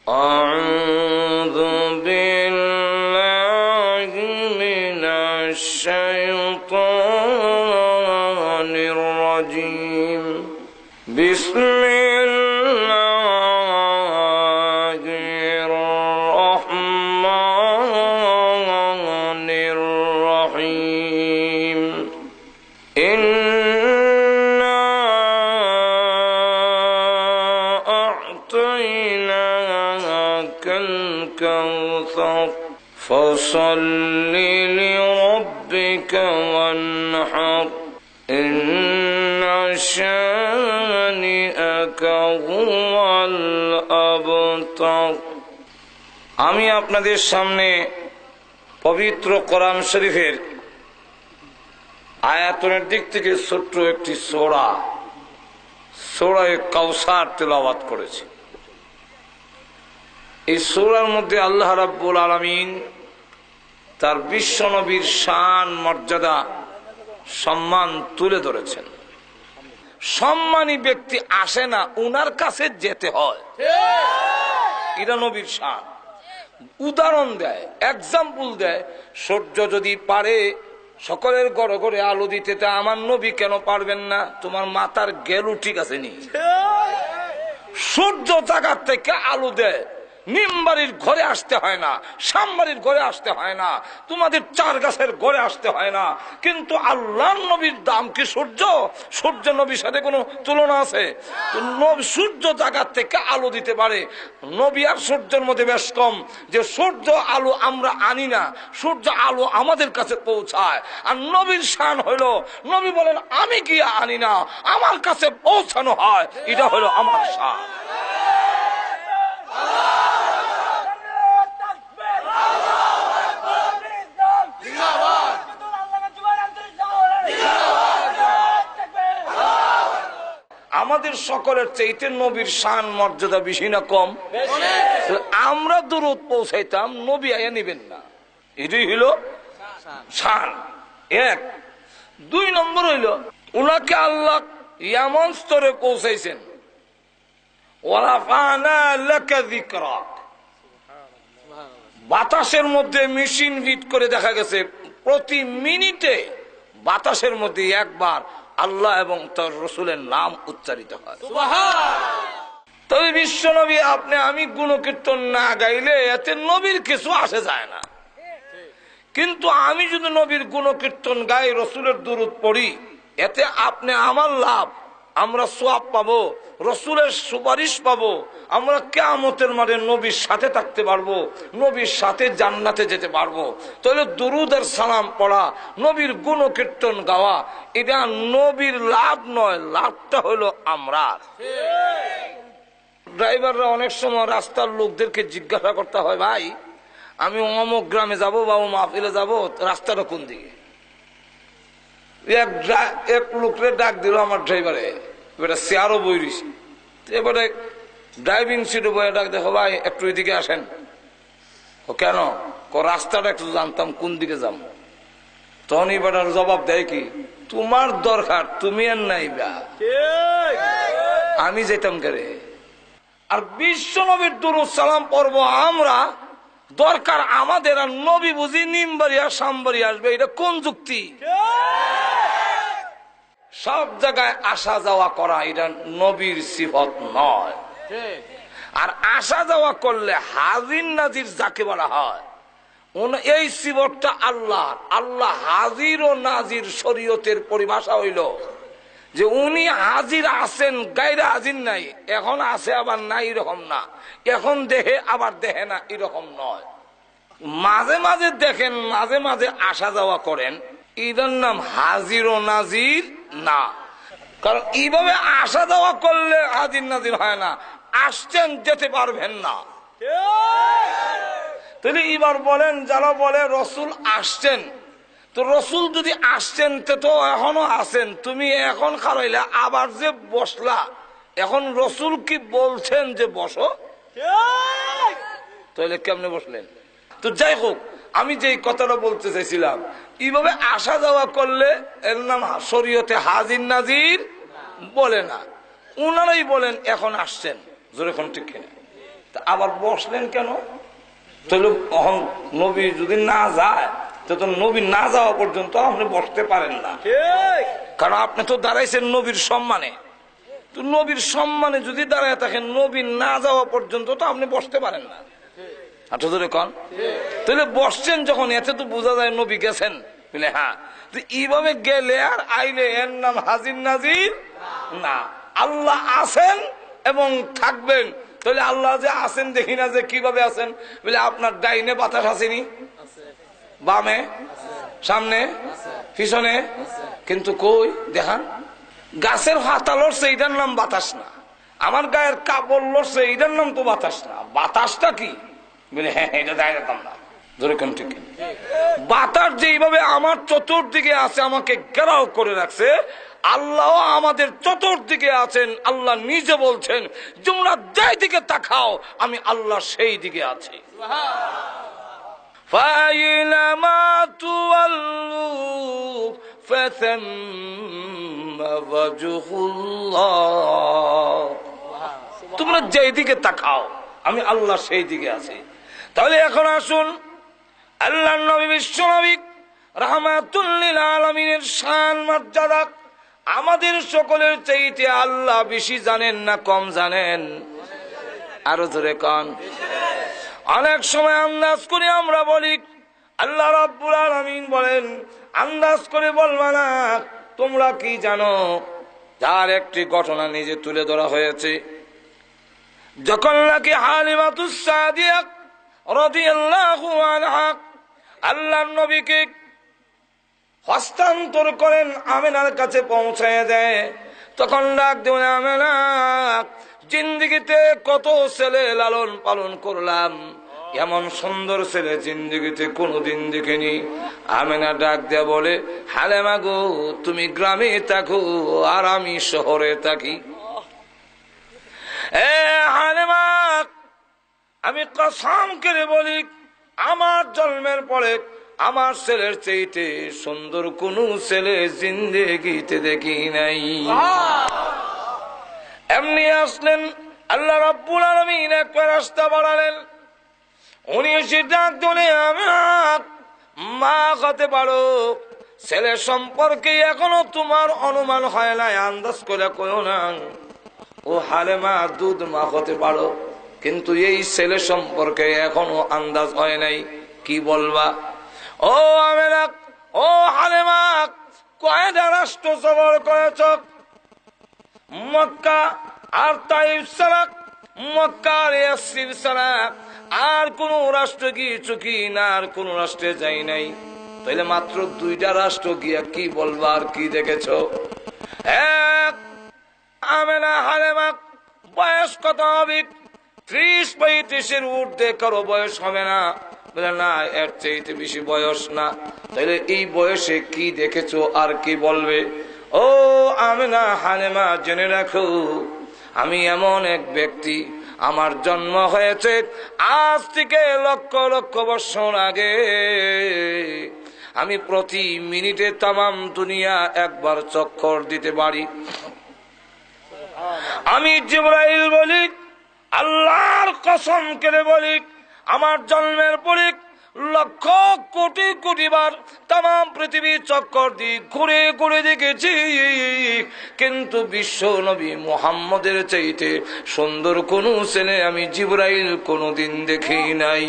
أعوذ بالله من الشيطان الرجيم بسم الله الرحمن الرحيم إنا أعطيناك الكوثر فصل لربك وانحر إن شانئك هو الأبتر। আমি আপনাদের সামনে পবিত্র কোরআন শরীফের আয়াতের দিক থেকে ছোট্ট একটি সূরা কাউসার তেলাওয়াত করেছি। এই সূরার মধ্যে আল্লাহ রাব্বুল আলামিন তার বিশ্ব নবীর শান মর্যাদা সম্মান তুলে ধরেছেন। সম্মানী ব্যক্তি আসে না, উনার কাছে যেতে হয়। এটা নবীর শান। উদাহরণ দেয়, এক্সাম্পল দেয়। সূর্য যদি পারে সকলের ঘরে ঘরে আলো দিতে, তা আমার নবী কেন পারবেন না? তোমার মাথার গেলু ঠিক আছে নি? সূর্য জায়গার থেকে আলো দেয়, নিমবাড়ির ঘরে আসতে হয় না, সামবাড়ির ঘরে আসতে হয় না, তোমাদের চার গাছের ঘরে আসতে হয় না। কিন্তু আল্লাহর নবীর দাম কি সূর্য? সূর্য নবীর সাথে কোনো তুলনা আছে? সূর্য জায়গার থেকে আলো দিতে পারে। নবী আর সূর্যের মধ্যে বেশ কম, যে সূর্য আলো আমরা আনি না, সূর্য আলো আমাদের কাছে পৌঁছায়। আর নবীর শান হইল, নবী বলেন আমি কি আনি না, আমার কাছে পৌঁছানো হয়, এটা হলো আমার শান। আমাদের সকলের চাইতে নবীর শান মর্যাদা বেশি না কম? আমরা দরুদ পৌঁছাইতাম, নবী আয়া নিবেন না, এটাই হইল শান। এক। দুই নম্বর হইল, উনাকে আল্লাহ এমন স্তরে পৌঁছাইছেন, বাতাসের মধ্যে মেশিন রিড করে দেখা গেছে প্রতি মিনিটে বাতাসের মধ্যে একবার আল্লাহ এবং তার রসুলের নাম উচ্চারিত হয়। তবে বিশ্ব নবী আপনি আমি গুণকীর্তন না গাইলে এতে নবীর কিছু আসে যায় না। কিন্তু আমি যদি নবীর গুণকীর্তন গাই, রসুলের দুরূদ পড়ি, এতে আপনি আমার লাভ, আমরা সওয়াব পাবো, রসুলের সুপারিশ পাবো, আমরা কিয়ামতের মাঠে নবীর সাথে থাকতে পারবো, নবীর সাথে জান্নাতে যেতে পারবো। তাহলে দুরূদ আর সালাম পড়া, নবীর গুণকীর্তন গাওয়া, এটা নবীর লাভ নয়, লাভটা হলো আমরা। ড্রাইভাররা অনেক সময় রাস্তার লোকদেরকে জিজ্ঞাসা করতে হয়, ভাই আমি অমুক গ্রামে যাবো বা মাহফিলে যাবো, রাস্তাটা কোন দিকে? এক লোকরে ডাক দিল আমার ড্রাইভারে, এবারে চেয়ারও বই রয়েছে, এবারে ড্রাইভিং সিটে বয়ে ডাক, দেখো ভাই একটু এদিকে আসেন। ও কেন? রাস্তাটা একটু জানতাম কোন দিকে যাব। তখন এবার জবাব দেয় কি, তোমার দরকার, তুমি আর নাই বা, আমি যেতাম করে। আর বিশ্ব নবীর দুরূদ সালাম পড়বো আমরা, দরকার আমাদের, আর নবী বুঝি নিমবাড়ি আর সামবাড়ি আসবে, এটা কোন যুক্তি? সব জায়গায় আসা যাওয়া করা এটা নবীর সিফত নয়। আর আসা যাওয়া করলে হাজির নাজির যাকে বলা হয়, এই সিফতটা আল্লাহ। আল্লাহ হাজির ও নাজির শরীয়তের পরিভাষা হইল যে উনি হাজির আছেন, গায়রে হাজির নাই, এখন আছে আবার নাই এরকম না, এখন দেখে আবার দেখে না এরকম নয়। মাঝে মাঝে দেখেন, মাঝে মাঝে আসা যাওয়া করেন, এটার নাম হাজির ও নাজির না। কারণ এইভাবে আসা যাওয়া করলে হাজির নাজির হয় না, আসছেন যেতে পারবেন না। তাহলে এবার বলেন, যারা বলে রসুল আসছেন, তো রসুল যদি আসছেন তো এখনো আছেন, তুমি এখন খারাইলে আবার যে বসলা, এখন রসুল কি বলছেন যে বসো? তাহলে কেমনে বসলেন? তো যাই হোক, আমি যে কথাটা বলতে চাইছিলাম, এইভাবে আসা যাওয়া করলে এর নাম শরীয়তে হাজির নাজির বলে না। উনারাই বলেন এখন আসছেন, জোরে কোন ঠিক কিনা? আবার বসলেন কেন? তাহলে নবী যদি না যায় তো নবী না যাওয়া পর্যন্ত আপনি বসতে পারেন না, কারণ আপনি তো দাঁড়াইছেন নবীর সম্মানে। তো নবীর সম্মানে যদি দাঁড়ায় থাকেন, নবী না যাওয়া পর্যন্ত তো আপনি বসতে পারেন না। আচ্ছা ধরে কন, তাহলে বসছেন যখন, এতে তো বোঝা যায় নবী গেছেন। বলে হ্যাঁ, তো এইভাবে গেলে আর আইলে এর নাম হাজির নাজির না। আল্লাহ আছেন এবং থাকবেন। তাহলে আল্লাহ যে আছেন দেখি না যে কিভাবে আছেন? বলে আপনার ডাইনে বাতাস আসেনি, বামে, সামনে, পিছনে, কিন্তু কই দেখান? গাছের পাতা লড়ছে, এটার নাম বাতাস না। আমার গায়ের কাপড় লড়ছে, এটার নাম তো বাতাস না। বাতাসটা কি? বলে হ্যাঁ, এটা দেখা যেতাম না। ধরে কোন ঠিক? বাতাস যেইভাবে আমার চতুর্দিকে আছে, আমাকে ঘেরাও করে রাখছে, আল্লাহ আমাদের চতুর্দিকে আছেন। আল্লাহ নিজে বলছেন, তোমরা যেই দিকে তাকাও আমি আল্লাহ সেই দিকে আছি। فأينما تولوا فثم وجه الله। তোমরা যেই দিকে তাকাও আমি আল্লাহ সেই দিকে আছি। তাহলে এখন আসুন, আল্লাহর নবী বিশ্ব নবী রাহমাতুল লিল আলামিনের শান মর্যাদা আমাদের সকলের চাইতে আল্লাহ বেশি জানেন না কম জানেন? আরো ধরে কন। অনেক সময় আন্দাজ করে আমরা বলি, আল্লাহ রাব্বুল আলামিন বলেন আন্দাজ করে বলবা না, তোমরা কি জানো? যার একটি ঘটনা নিজে তুলে ধরা হয়েছে। যখন নাকি হালিমাতুস সাদিয়া রাদিয়াল্লাহু আনহা আল্লাহর নবীকে হস্তান্তর করেন, আমেনার কাছে পৌঁছায় দেয়, তখন ডাক দেন, আমেনা, জিন্দেগিতে কত ছেলে লালন পালন করলাম, এমন সুন্দর ছেলে জিন্দেগিতে কোনোদিন দেখিনি। আমেনা ডাক দেয়া বলে, হালেমা গো, তুমি গ্রামে থাকো আর আমি শহরে থাকি। এ হালেমা, আমি কসম করে বলি, আমার জন্মের পরে আমার ছেলের চাইতে সুন্দর কোন ছেলে জিন্দেগিতে দেখি নাই। এমনি আসলেন, আল্লাহ রাব্বুল আলামিন একটা রাস্তা বাড়ালেন। উনি এসে ডাক দিলে, আমার মা হতে পারো, ছেলে সম্পর্কে এখনো তোমার অনুমান হয় নাই, আন্দাজ করে কইও না। ও হালেমা, দুধ মা হতে পারো, কিন্তু এই ছেলে সম্পর্কে এখনো আন্দাজ হয় নাই, কি বলবা? ও আমেনা, ও হালেমা, কয়টা রাষ্ট্র সফর করেছ? মক্কা আর তাইফ ছাড়া, মক্কা আর ইয়াসরিব ছাড়া আর কোন রাষ্ট্র গিয়েছো কি না? আর কোন রাষ্ট্রে যাই নাই। তাইলে মাত্র দুইটা রাষ্ট্র গিয়া কি বলবা আর কি দেখেছো? এক, আমেনা হালেমা, বয়স কত হবে? 30-35-এর ঊর্ধ্বে কারো বয়স হবে না। বলে না, এর চাইতে বেশি বয়স না। তাহলে এই বয়সে কি দেখেছো আর কি বলবে? ও আমেনা হালেমা, জেনে রাখো, আমি এমন এক ব্যক্তি, আমার জন্ম হয়েছে আজ থেকে লক্ষ লক্ষ বছর আগে। আমি প্রতি মিনিটে তামাম দুনিয়া একবার চক্কর দিতে পারি। আমি জিবরাইল বলি, আল্লাহর কসম করে বলি, আমার জন্মের পরে লক্ষ কোটি কোটি বার তাম পৃথিবী চক্কর দিয়ে ঘুরে ঘুরে দেখেছি, কিন্তু বিশ্ব নবী মুহাম্মদের চাইতে সুন্দর কোন ছেলে আমি জিবরাইল কোনদিন দেখি নাই।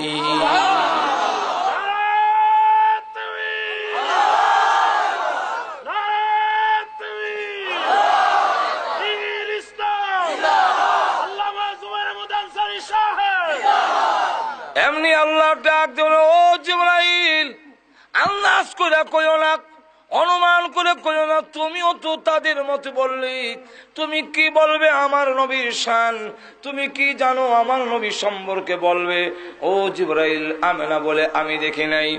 এমনি আল্লাহ ডাক দিল, ও জিবরাইল, আন্দাজ করে কইও না, অনুমান করে কইও না, তুমিও তো তাদের মতো বললি। তুমি কি বলবে আমার নবীর শান? তুমি কি জানো আমার নবী সম্পর্কে বলবে? ও জিবরাইল, আমেনা বলে আমি দেখি নাই,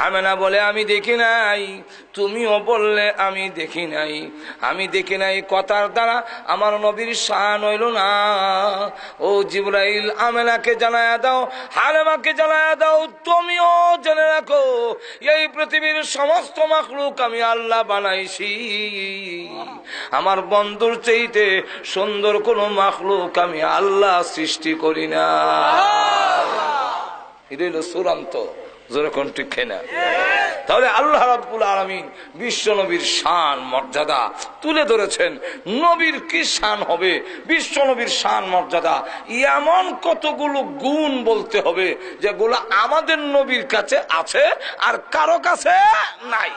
আমেনা বলে আমি দেখি নাই, তুমিও বললে আমি দেখি নাই। আমি দেখি নাই কথার দ্বারা আমার নবীর শান হইল না। ও জিবরাইল, আমেনাকে জানায়া দাও, হালেমাকে জানায়া দাও, তুমিও জেনে রাখো, এই পৃথিবীর সমস্ত মাখলুক আমি আল্লাহ বানাইছি, আমার বন্ধুর চাইতে সুন্দর কোন মাখলুক আমি আল্লাহ সৃষ্টি করি না। এটা হলো চূড়ান্ত, যেরকম ঠিক না। তাহলে আল্লাহ রাব্বুল আলামিন বিশ্ব নবীর শান মর্যাদা তুলে ধরেছেন। নবীর কি শান হবে, বিশ্ব নবীর শান মর্যাদা, এমন কতগুলো গুণ বলতে হবে যেগুলো আমাদের নবীর কাছে আছে আর কারো কাছে নাই।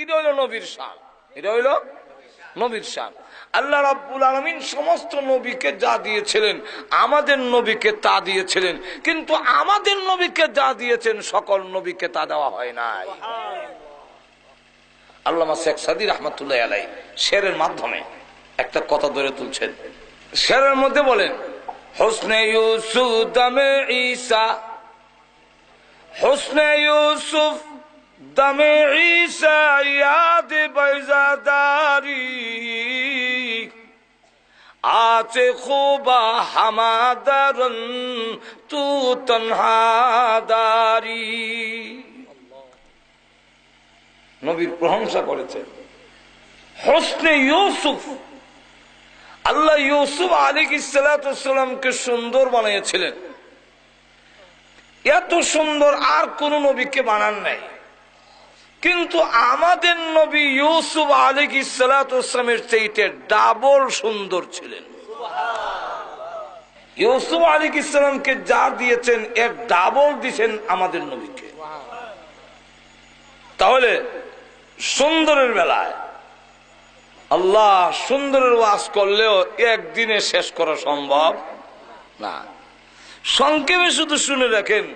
এটা হইল নবীর শান, এটা হইল নবীর শান। আল্লাহ রাব্বুল আলামিন সমস্ত নবীকে যা দিয়েছিলেন আমাদের নবীকে তা দিয়েছিলেন, কিন্তু আমাদের নবীকে যা দিয়েছেন সকল নবীকে তা দেওয়া হয় নাই। আল্লামা শেখ সাদী রাহমাতুল্লাহ আলাইহি শেরের মাধ্যমে একটা কথা ধরে তুলছেন। শেরের মধ্যে বলেন, হুসনে ইউসুফ দামে ঈসা, হুসনে ইউসুফ দামে ঈসা ইয়াদ বাইজাদারি, আছে খুবা হামাদারন তু তনহাদারি। নবীর প্রশংসা করেছেন। হুসনে ইউসুফ, আল্লাহ ইউসুফ আলাইহিস সালামকে সুন্দর বানিয়েছিলেন। এত সুন্দর আর কোন নবীকে বানান নাই, কিন্তু আমাদের নবী ইউসুফ আলাইহিস সালামের চাইতে ডাবল সুন্দর ছিলেন। ইউসুফ আলাইহিস সালামকে যা দিয়েছেন এর ডাবল দিয়েছেন আমাদের নবীকে। তাহলে সুন্দরের বেলায় আল্লাহ সুন্দরের ওয়াজ করলেও একদিনে শেষ করা সম্ভব না। সংক্ষেপে শুধু শুনে রাখেন,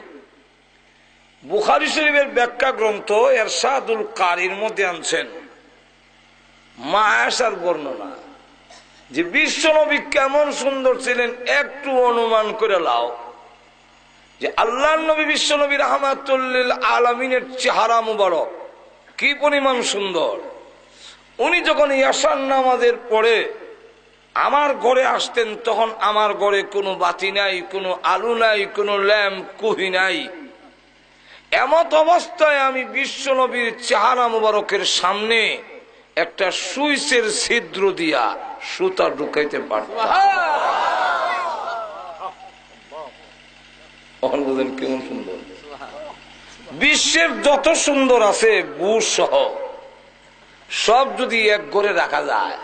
বুখারী শরীফের ব্যাখ্যা গ্রন্থ ইরশাদুল কারীর মধ্যে আনছেন মা আয়েশার বর্ণনা যে বিশ্ব নবী কেমন সুন্দর ছিলেন। একটু অনুমান করে লাও যে আল্লাহর নবী বিশ্ব নবী রাহমাতুল লিল আলামিনের চেহারা মুবারক কি পরিমাণ সুন্দর। উনি যখন ইয়াসার নামাজের পরে আমার ঘরে আসতেন, তখন আমার ঘরে কোনো বাতি নাই, কোনো আলো নাই, কোনো ল্যাম্প কুহি নাই। এমত অবস্থায় আমি বিশ্ব নবীর চেহারা মুবারকের সামনে একটা সুইচের ছিদ্র দিয়া সুতা ঢুকাইতে পারতাম। কেমন সুন্দর! বিশ্বের যত সুন্দর আছে বুশ সহ সব যদি এক ঘরে রাখা যায়,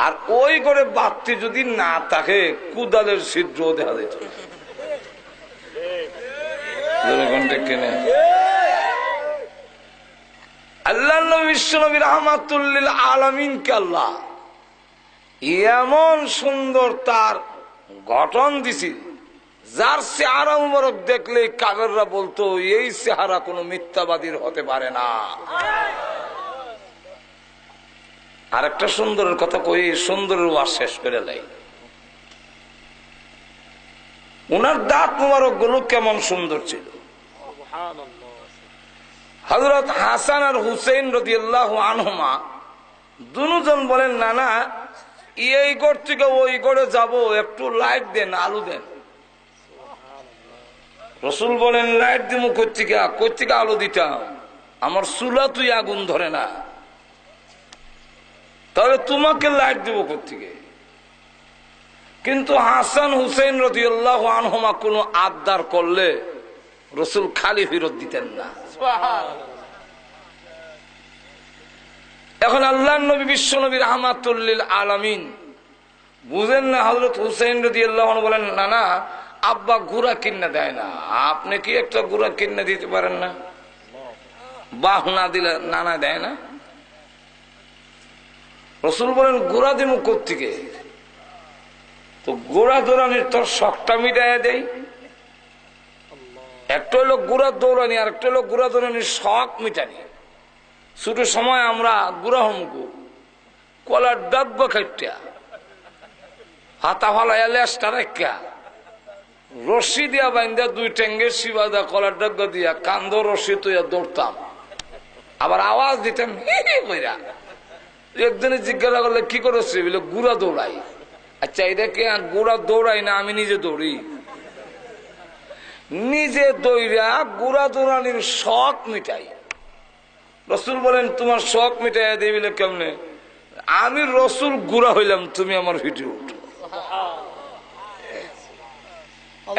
আর ওই ঘরে বাতি যদি না থাকে কুদালের ছিদ্র দেখা যেত। আল্লাহ বিশ্ব নবী রাহমাতুল লিল আলামিনকে আল্লাহ এমন সুন্দর তার গঠন দিছি, যার চেহারা মুবারক দেখলে কাফেররা বলতো এই চেহারা কোনো মিথ্যাবাদীর হতে পারে না। আর একটা সুন্দরের কথা কই, সুন্দরের ওয়াজ শেষ করে লাই। উনার দাঁত মুবারক গুলো কেমন সুন্দর ছিল। হযরত হাসান আর হুসেইন রাদিয়াল্লাহু আনহুমা দুজন বলেন, নানা এই ঘর থেকে ওই ঘরে যাব, একটু লাইট দেন, আলো দেন। রাসূল বলেন, লাইট দিমু কই থেকে আলো দিতাম, আমার চুলা তুই আগুন ধরে না, তাহলে তোমাকে লাইট দিব কোত্থেকে? কিন্তু হাসান হুসেইন রাদিয়াল্লাহু আনহুমা কোনো আবদার করলে রাসূল খালি ফেরত দিতেন না। এখন আল্লাহর নবী বিশ্ব নবী রাহমাতুল লিল আলামিন বুঝেন না। হযরত হুসেইন রাদিয়াল্লাহু আনহু বলেন, না না আব্বা গুড়া কিনে দেয় না, আপনি কি একটা গুড়া কিনে দিতে পারেন না? বাহ না দিলে নানা দেয় না। রাসূল বলেন, গুড়া দিমু কোত্থেকে? তো গোড়া দৌড়ানির তোর শখটা মিটাইয়া দেয়। একটা হলো গুড়া দৌড়ানি, আর একটা হলো গুড়া দৌড়ানির শখ মিটানি। ছোট সময় আমরা গুড়া হমকু কলার ডাব্বা খাইটা হাতা ফালাইয়া লেসটা রেখা রশি দিয়া বাইন্দা দুই টেঙ্গের শিবা দা কলার ডাব্বা দিয়া কান্দ রশি তুইয়া দৌড়তাম, আবার আওয়াজ দিতাম হি হি কইরা। একদিনে জিজ্ঞাসা করলে কি করছি, বলে গুড়া দৌড়াই। আচ্ছা এটাকে গুড়া দৌড়াই না, আমি নিজে দৌড়ি। নিজে দৌড়া গুড়া দৌড়ানির শখ মিটাই। রসুল বলেন তোমার শখ মিটাইয়া দিবিলে কেমনে? আমি রসুল গুড়া হইলাম, তুমি আমার ভিডিও উঠো।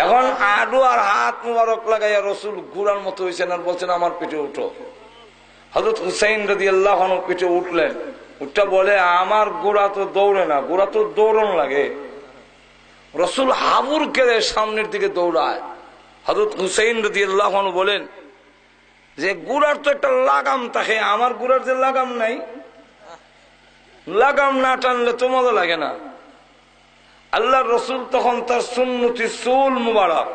এখন আডু আর হাত মুবারক লাগাইয়া রসুল গুড়ার মতো হয়েছেন আর বলছেন আমার পিঠে উঠো। হযরত হুসাইন রাদিয়াল্লাহু আনহু পিঠে উঠলেন, উঠটা বলে আমার গোড়া তো দৌড়ে না, গোড়া তো দৌড়ন লাগে। রসুল হাবুর কেড়ে সামনের দিকে দৌড়ায়। হযরত হুসাইন রাদিয়াল্লাহু আনহু বলেন যে গুড়ার তো একটা লাগাম থাকে, আমার গুড়ার যে লাগাম নাই, লাগাম না টানলে তো মজা লাগে না। আল্লাহর রসুল তখন তার সুন্নতি চুল মুবারক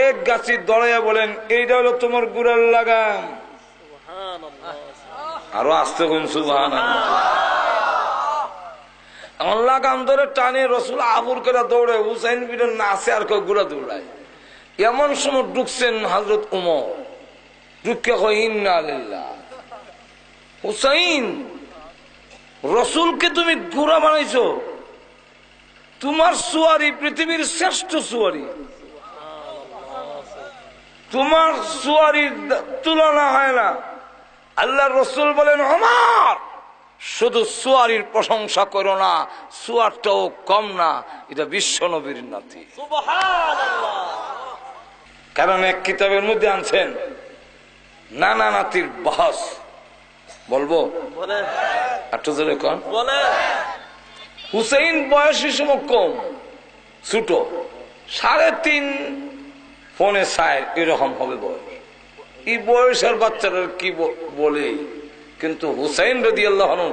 এক গাছি দড়াইয়া বলেন এইটা হলো তোমার গুড়ার লাগাম। আরো আস্তে কোন সুবহানাল্লাহ। আমার লাগাম ধরে টানে রসুল আবুর করে দৌড়ে, হুসাইন বিন নাচে আর কেউ গুড়া দৌড়ায়। এমন সময় ঢুকছেন হযরত উমর, ঢুকে কই ইন্না লিল্লাহ, হুসাইন রসুলকে তুমি গুড়া বানাইছো, তোমার সুয়ারি পৃথিবীর শ্রেষ্ঠ সুয়ারি, তোমার সুয়ারির তুলনা হয় না। আল্লাহ রসুল বলেন ওমর শুধু সুয়ারির প্রশংসা করো না, সুয়ারটাও কম না, এটা বিশ্ব নবীর নাতি। কারণ এক কিতাবের মধ্যে আনছেন নানা নাতির বহস, বলবো একটু জোরে কন। হুসাইন বয়সী সময় কম, ছোট, 3.5 ফোনে 4 এরকম হবে বয়স। এই বয়সের বাচ্চারা কি বলে, কিন্তু হুসাইন রাদিয়াল্লাহু আনহু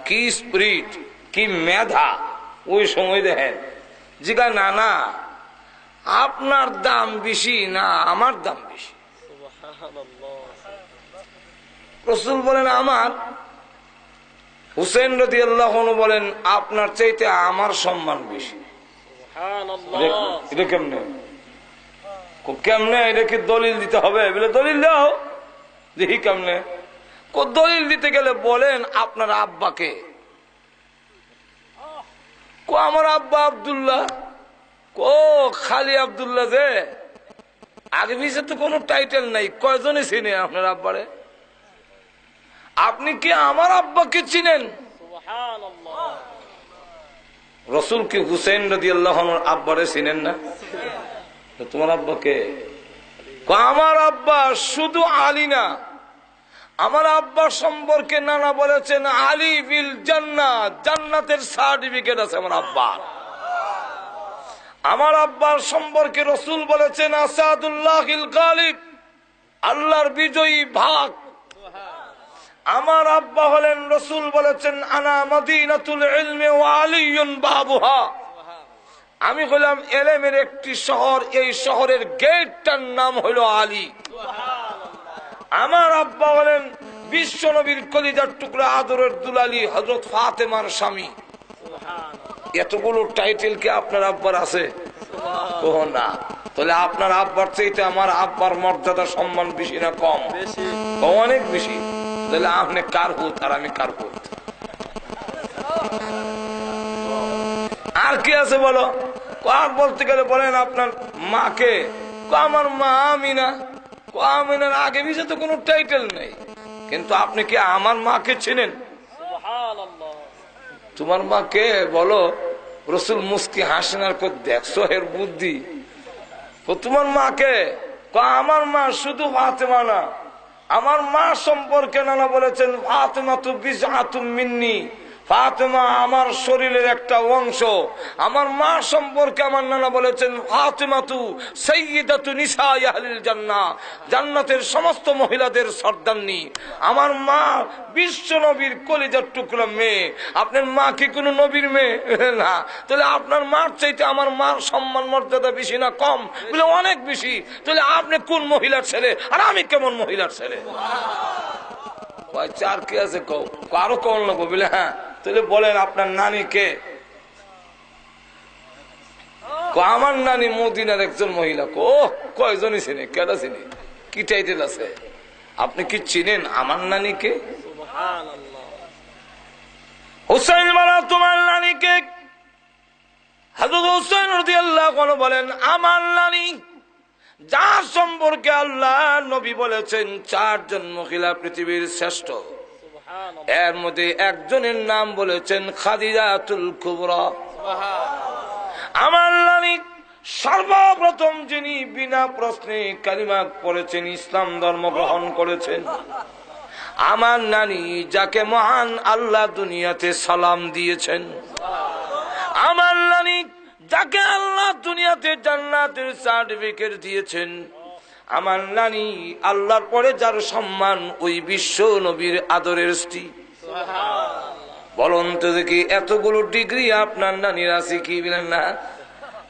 কি স্পিরিট, কি মেধা। ওই সময় দেখেন জিগা না না আপনার দাম বেশি না আমার দাম বেশি। রাসূল বলেন আমার, হুসাইন রাদিয়াল্লাহু আনহু বলেন আপনার চাইতে আমার সম্মান বেশি। এটা কেমনে কেমনে? এটা কি দলিল দিতে হবে? বলে দলিল দাও, দেখি কেমনে। দলিল দিতে গেলে বলেন আপনার আব্বাকে। আমার আব্বা আব্দুল্লাহ। খালি আব্দুল্লাহ, যে আগে পিছে তো কোনো টাইটেল নাই, কয়জনে চিনে আপনার আব্বারে? আপনি কি আমার আব্বাকে চিনেন? রসুল কি হুসাইন রাদিয়াল্লাহু আনহুর আব্বারে চিনেন না? তোমার আব্বাকে? আমার আব্বা শুধু আলী না, আমার আব্বা সম্পর্কে নানা বলেছেন আলী বিল জান্নাত, জান্নাতের সার্টিফিকেট আছে আমার আব্বা। আমার আব্বার সম্পর্কে রসুল বলেছেন আসাদুল্লাহিল গালিব, আল্লাহর বিজয়ী ভাগ। আমার আব্বা হলেন, রসুল বলেছেন আনা মদিনাতুল ইলমি ওয়া আলিয়ুন বাবুহা, আমি হলাম এলেমের একটি শহর, এই শহরের গেটটার নাম হলো আলী। আমার আব্বা হলেন বিশ্ব নবীর কলিজার টুকরা আদরের দুলালি হযরত ফাতেমার স্বামী। এতগুলো টাইটেল কি আপনার আব্বার আছে? ও না। তাহলে আপনার আব্বার চাইতে আমার আব্বার মর্যাদা সম্মান বেশি না কম? অনেক বেশি। তাহলে আপনি কার হুত আর আমি কার হুত? আর কি আছে বলো? কার বলতে গেলে বলেন আপনার মাকে, আমার মা আমিনা। আমিনার আগে পিছে তো কোনো টাইটেল নেই, কিন্তু আপনি কি আমার মাকে চিনেন? তোমার মাকে বলো। রসুল মুস্কি হাসেন আর দেখছো এর বুদ্ধি। তোমার মাকে? আমার মা শুধু ফাতেমা না, আমার মা সম্পর্কে নানা বলেছেন ফাতেমা তু বিজআতুম মিন্নি, ফাতেমা আমার শরীরের একটা অংশ। আমার মা সম্পর্কে আমার নানা বলেছেন ফাতেমাতু সাইয়্যিদাতু নিসাই আহলিল জান্নাহ, জান্নাতের সমস্ত মহিলাদের সর্দারনি। আমার মা বিশ্ব নবীর কলিজার টুকরা মেয়ে। আপনার মা কি কোনো নবীর মেয়ে? না। তাহলে আপনার মার চাইতে আমার মার সম্মান মর্যাদা বেশি না কম? বলে অনেক বেশি। তাহলে আপনি কোন মহিলার ছেলে আর আমি কেমন মহিলার ছেলে? চার কি আছে কারো কল না বলে? হ্যাঁ, তাহলে বলেন আপনার নানি কে? আমার নানি মদিনার একজন মহিলা। কয়জনই চিনি, কেটা চিনি, কি টাইটেল আছে? আপনি কি চিনেন আমার নানিকে? হুসাইন বলা তোমার নানিকে? হযরত হুসাইন রাদিয়াল্লাহু আনহু বলেন আমার নানি যার সম্পর্কে আল্লাহ নবী বলেছেন চারজন মহিলা পৃথিবীর শ্রেষ্ঠ, এর মধ্যে একজনের নাম বলেছেন খাদিজাতুল কুবরা। আমার নানি সর্বপ্রথম যিনি বিনা প্রশ্নে কালিমা পড়েছেন, ইসলাম ধর্ম গ্রহণ করেছেন, আমার নানি যাকে মহান আল্লাহ দুনিয়াতে সালাম দিয়েছেন, আমার নানি যাকে আল্লাহ দুনিয়াতে জান্নাতের সার্টিফিকেট দিয়েছেন, আমার নানি আল্লাহর পরে যার সম্মান ওই বিশ্ব নবীর আদরের স্ত্রী। বলুন তো দেখি এতগুলো ডিগ্রি আপনার নানির আছে কি বলেন না?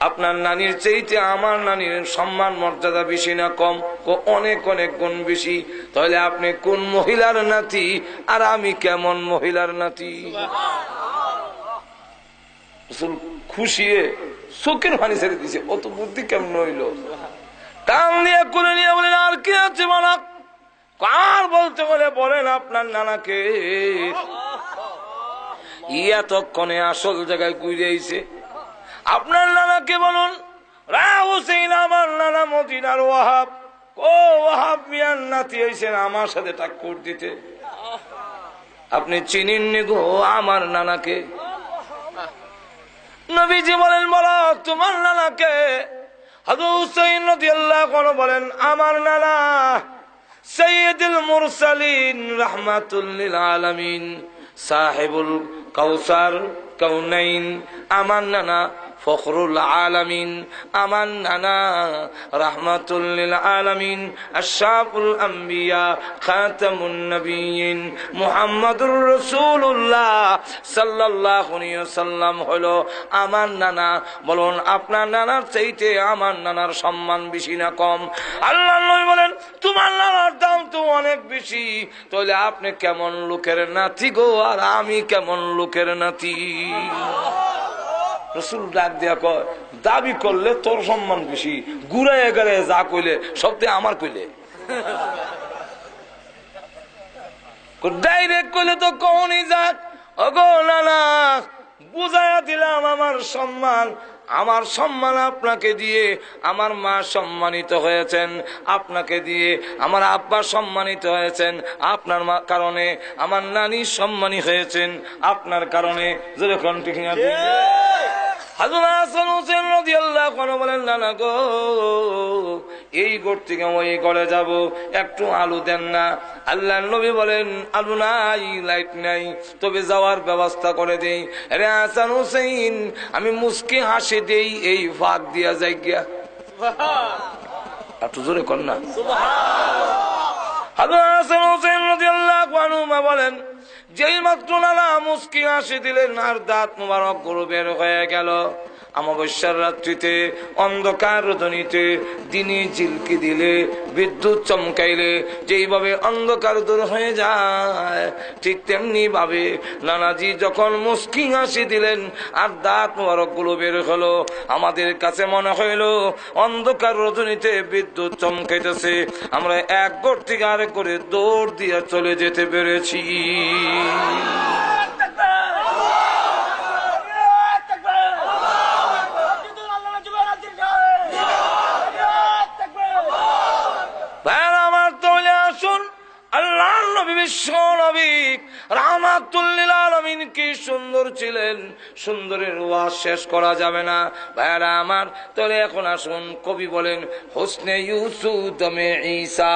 আপনার নানির চাইতে আমার নানির সম্মান মর্যাদা বেশি না কম? অনেক অনেক গুণ বেশি। তাহলে আপনি কোন মহিলার নাতি আর আমি কেমন মহিলার নাতি? খুশিয়ে চোখের পানি ছেড়ে দিছে, অত বুদ্ধি কেমন হইল? টান দিয়ে করে নিয়ে বলেন আর কে আছে বলা, কার বলতে বলে বলেন আপনার নানাকে। এতক্ষণে আসল জায়গায় ঘুরে আইছে। আপনার নানাকে বলুন হুসেইন, আমার নানা মদিনার ওয়াহাব। ও ওয়াহাব মিয়ার নাতি হইছেন, আমার সাথে টাক্কর দিতে। আপনি চিনেননি গো আমার নানাকে? নবীজি বলেন বলো তোমার নানাকে। হযরত হুসাইন রাদিয়াল্লাহু আনহু বলেন আমার নানা সাইয়্যিদুল মুরসালিন রাহমাতুল লিল আলামিন সাহেবুল কাউসার কাউনাইন, আমার নানা ফখরুল আলামিন, আমার নানা রাহমাতুল লিল আলামিন আশরাফুল আম্বিয়া খাতামুন নবিয়্যিন মুহাম্মাদুর রাসূলুল্লাহ সাল্লাল্লাহু আলাইহি ওয়াসাল্লাম হলো আমার নানা। বলুন আপনার নানার চাইতে আমার নানার সম্মান বেশি না কম? আল্লাহর নবী বলেন তোমার নানার দাম তো অনেক বেশি। তাহলে আপনি কেমন লোকের নাতি গো, আর আমি কেমন লোকের নাতি? রসুল ডাক দিয়া কয় দাবি করলে তোর সম্মান বেশি, ঘুরাইয়া গেলে যা কইলে সব আমার কইলে, ডাইরেক্ট কইলে তো কখনই যাক। ওগো নানা বুঝাইয়া দিলাম আমার সম্মান, আমার সম্মান আপনাকে দিয়ে আমার মা সম্মানিত হয়েছেন, আপনাকে দিয়ে আমার আব্বা সম্মানিত হয়েছেন, আপনার কারণে আমার নানি সম্মানী হয়েছেন, আপনার কারণে। যেরকম ঠিক না হযরত হাসান হোসেন রাদিয়াল্লাহু আনহু বলেন নানা গো এই ঘর থেকে ওই ঘরে যাব, একটু আলো দেন না। আল্লাহর নবী বলেন আলো নাই, লাইট নাই, তবে যাওয়ার ব্যবস্থা করে দেই। আরে হাসান হোসেন আমি মুস্কি হাসি দেই, এই ফাঁক দিয়া যাই গিয়া। একটু জোরে কর না সুবহানাল্লাহ। হযরত হাসান হোসেন রাদিয়াল্লাহু আনহু বলেন যেই মাত্র নানা মুস্কি হাসি দিলেন আর দাঁত মুবারক গুলো বের হয়ে গেল। অমাবস্যার রাত্রিতে অন্ধকার রজনীতে দিনে ঝিলকি দিলে বিদ্যুৎ চমকাইলে যেইভাবে অন্ধকার দূর হয়ে যায়, ঠিক তেমনি ভাবে নানাজি যখন মুস্কি হাসি দিলেন আর দাঁত মুবারক গুলো বের হলো, আমাদের কাছে মনে হইল অন্ধকার রজনীতে বিদ্যুৎ চমকাইতেছে, আমরা এক ঘর থেকে আরেক করে দৌড় দিয়ে চলে যেতে পেরেছি। কি সুন্দর ছিলেন, সুন্দরের ওয়াজ শেষ করা যাবে না ভাইরা আমার। তাহলে এখন আসুন কবি বলেন হোসনে ইউসুফ দমে ঈসা,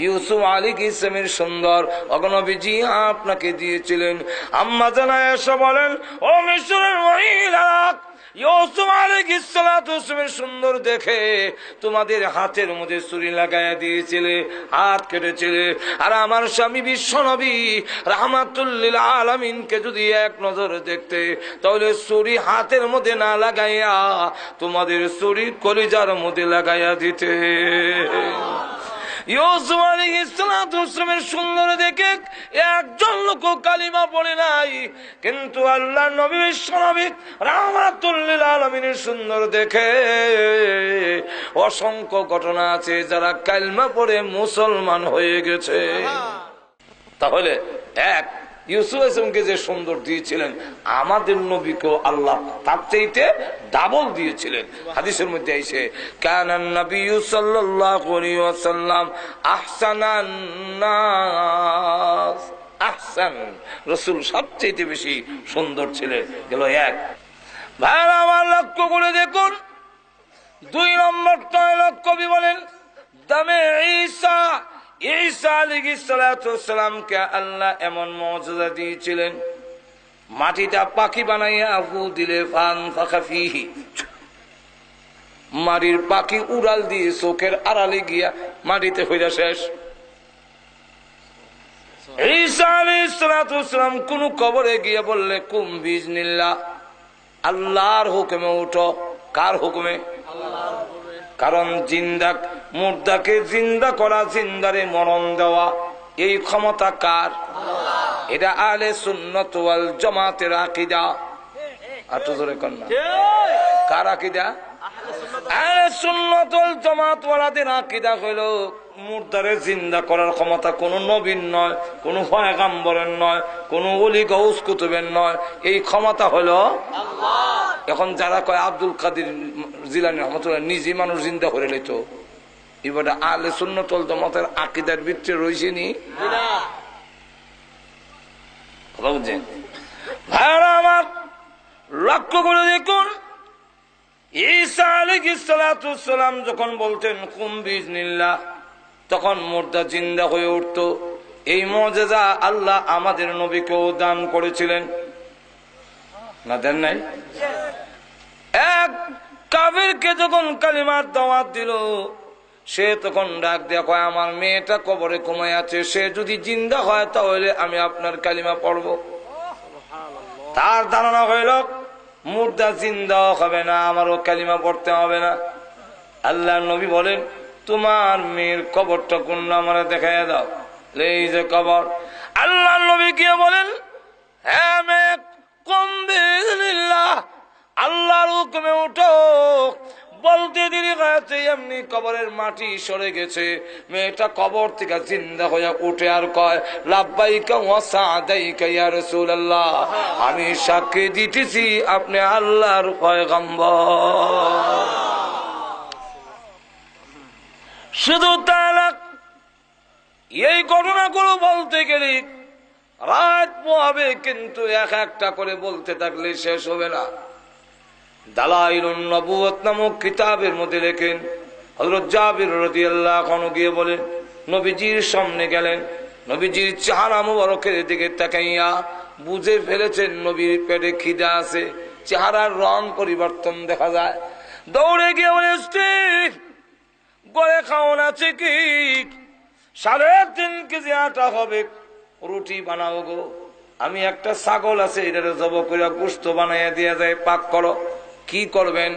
ইউসুফ আলাইহিস সালামের সুন্দর অগনবীজি আপনাকে দিয়েছিলেন। আম্মা জানা এসে বলেন ও মিশরের মহিলা, ইউসুফ আলাইহিস সালামের সুন্দর দেখে তোমাদের হাতের মধ্যে ছুরি লাগাইয়া দিয়েছিলে, হাত কেটেছিলে। আর আমার স্বামী বিশ্ব নবী রাহমাতুল লিল আলামিনকে যদি এক নজর দেখতে, তাহলে ছুরি হাতের মধ্যে না লাগাইয়া তোমাদের ছুরি কলিজার মধ্যে লাগাইয়া দিতে। ইউসুফ আলাইহিস সালামের সুন্দর দেখে একজন লোক কালিমা পড়ে নাই, কিন্তু আল্লাহর নবী বিশ্ব নবী রাহমাতুল লিল আলামিনের সুন্দর দেখে অসংখ্য ঘটনা আছে যারা কালিমা পড়ে মুসলমান হয়ে গেছে। তাহলে এক ইউসুফ আলাইহিসসালামকে যে সুন্দর দিয়েছিলেন, আমাদের নবীকেও আল্লাহ তার চাইতে ডাবল দিয়েছিলেন। হাদিসের মধ্যে এসে কানান নবী সাল্লাল্লাহু আলাইহি ওয়াসাল্লাম আহসানান নাস, আহসান, রাসূল সবচেয়ে বেশি সুন্দর ছিলেন। গেল এক। ভাইরা আমার, লক্ষ্য করে দেখুন 2 নম্বরটা কবি বলেন দামে ঈসা, ঈসা আলাইহিস সালাতু ওয়াসসালামকে আল্লাহ এমন মুজিজা দিয়েছিলেন, মাটিটা পাখি বানাইয়া ফু দিলে ফানফাখা ফীহি, মাটির পাখি উড়াল দিয়ে চোখের আড়ালে গিয়া মাটিতে হইয়া শেষ। ঈসা আলাইহিস সালাতু ওয়াসসালাম কোন কবরে গিয়ে বললে কুম বিইজনিল্লাহ, আল্লাহর হুকুমে উঠো। কার হুকুমে? আল্লাহর হুকুমে। কারণ জিন্দা মুর্দাকে জিন্দা করা, জিন্দারে মরণ দেওয়া, এই ক্ষমতা কার? আল্লাহ। এটা আহলে সুন্নাত ওয়াল জামাতের আকীদা। আতো জোরে কোন না, কার আকীদা? আহলে সুন্নাত ওয়াল জামাত ওয়ালাদের আকীদা হলো মুর্দারে জিন্দা করার ক্ষমতা কোন নবীর নয়, কোন পয়গম্বরের নয়, কোন ওলি গাউস কুতুবের নয়, এই ক্ষমতা হলো আল্লাহ। এখন যারা কয় আব্দুল কাদের জিলানী রহমাতুল্লাহ নিজে মানুষ জিন্দা করে লইতো, এবার আহলে সুন্নাত ওয়াল জামাতের আকীদার ভিতরে রইছে নি না? কথা বুঝছেন ভাইরা আমার? লক্ষ্য করে দেখুন, ঈসা আলাইহিস সালাতু ওয়াসসালাম যখন বলতেন কুম বিইজনিল্লাহ, তখন মুর্দা জিন্দা হয়ে উঠত। এই মুজিজা আল্লাহ আমাদের নবীকেও দান করেছিলেন, না দেন নাই? এক কাফিরকে যখন কালিমার দাওয়াত দিল, সে তখন ডাক দিয়া কয় আমার মেয়েটা কবরে ঘুমায় আছে, সে যদি জিন্দা হয় তাহলে আমি আপনার কালিমা পড়ব। তার ধারণা হইল মুর্দা জিন্দা হবে না, আমারও কালিমা পড়তে হবে না। আল্লাহ নবী বলেন তোমার মেয়ের কবরটা কোন আমারে দেখাইয়া দাও। এই যে কবর। আল্লাহ নবী গিয়ে বলেন হ্যাঁ মেয়ে কুম বিইজনিল্লাহ, আল্লাহর হুকুমে উঠো। বলতে দেরি হয়েছে এমনি কবরের মাটি সরে গেছে, মেয়েটা কবর থেকে জিন্দা হয়ে উঠে আর কয় লাব্বাইকা ওয়া সাদাইকা ইয়া রাসূলুল্লাহ, আমি সাক্ষী দিতেছি আপনি আল্লাহর পয়গম্বর। শুধু তাই না, এই ঘটনাগুলো বলতে গেলে রাত পোহাবে, কিন্তু এক একটা করে বলতে থাকলে শেষ হবে না। দালাইলুন নবুওয়াত নামক কিতাবের মধ্যে লেখেন হযরত জাবির রাদিয়াল্লাহু আনহু গিয়ে বলেন নবীজির সামনে গেলেন, নবীজির চেহারা মুবারকের দিকে তাকাইয়া বুঝে ফেলেছেন নবীর পেটে খিদা আছে, চেহারার রং পরিবর্তন দেখা যায়। দৌড়ে গিয়ে বলে স্ত্রী গড়ে খাওয়ান আছে কি? 3.5 কেজি আটা হবে, রুটি বানাবো গো। আমি একটা ছাগল আছে, এটা জবাই করে গোশত বানাইয়া দিয়া যায়, পাক করো। কি করবেন?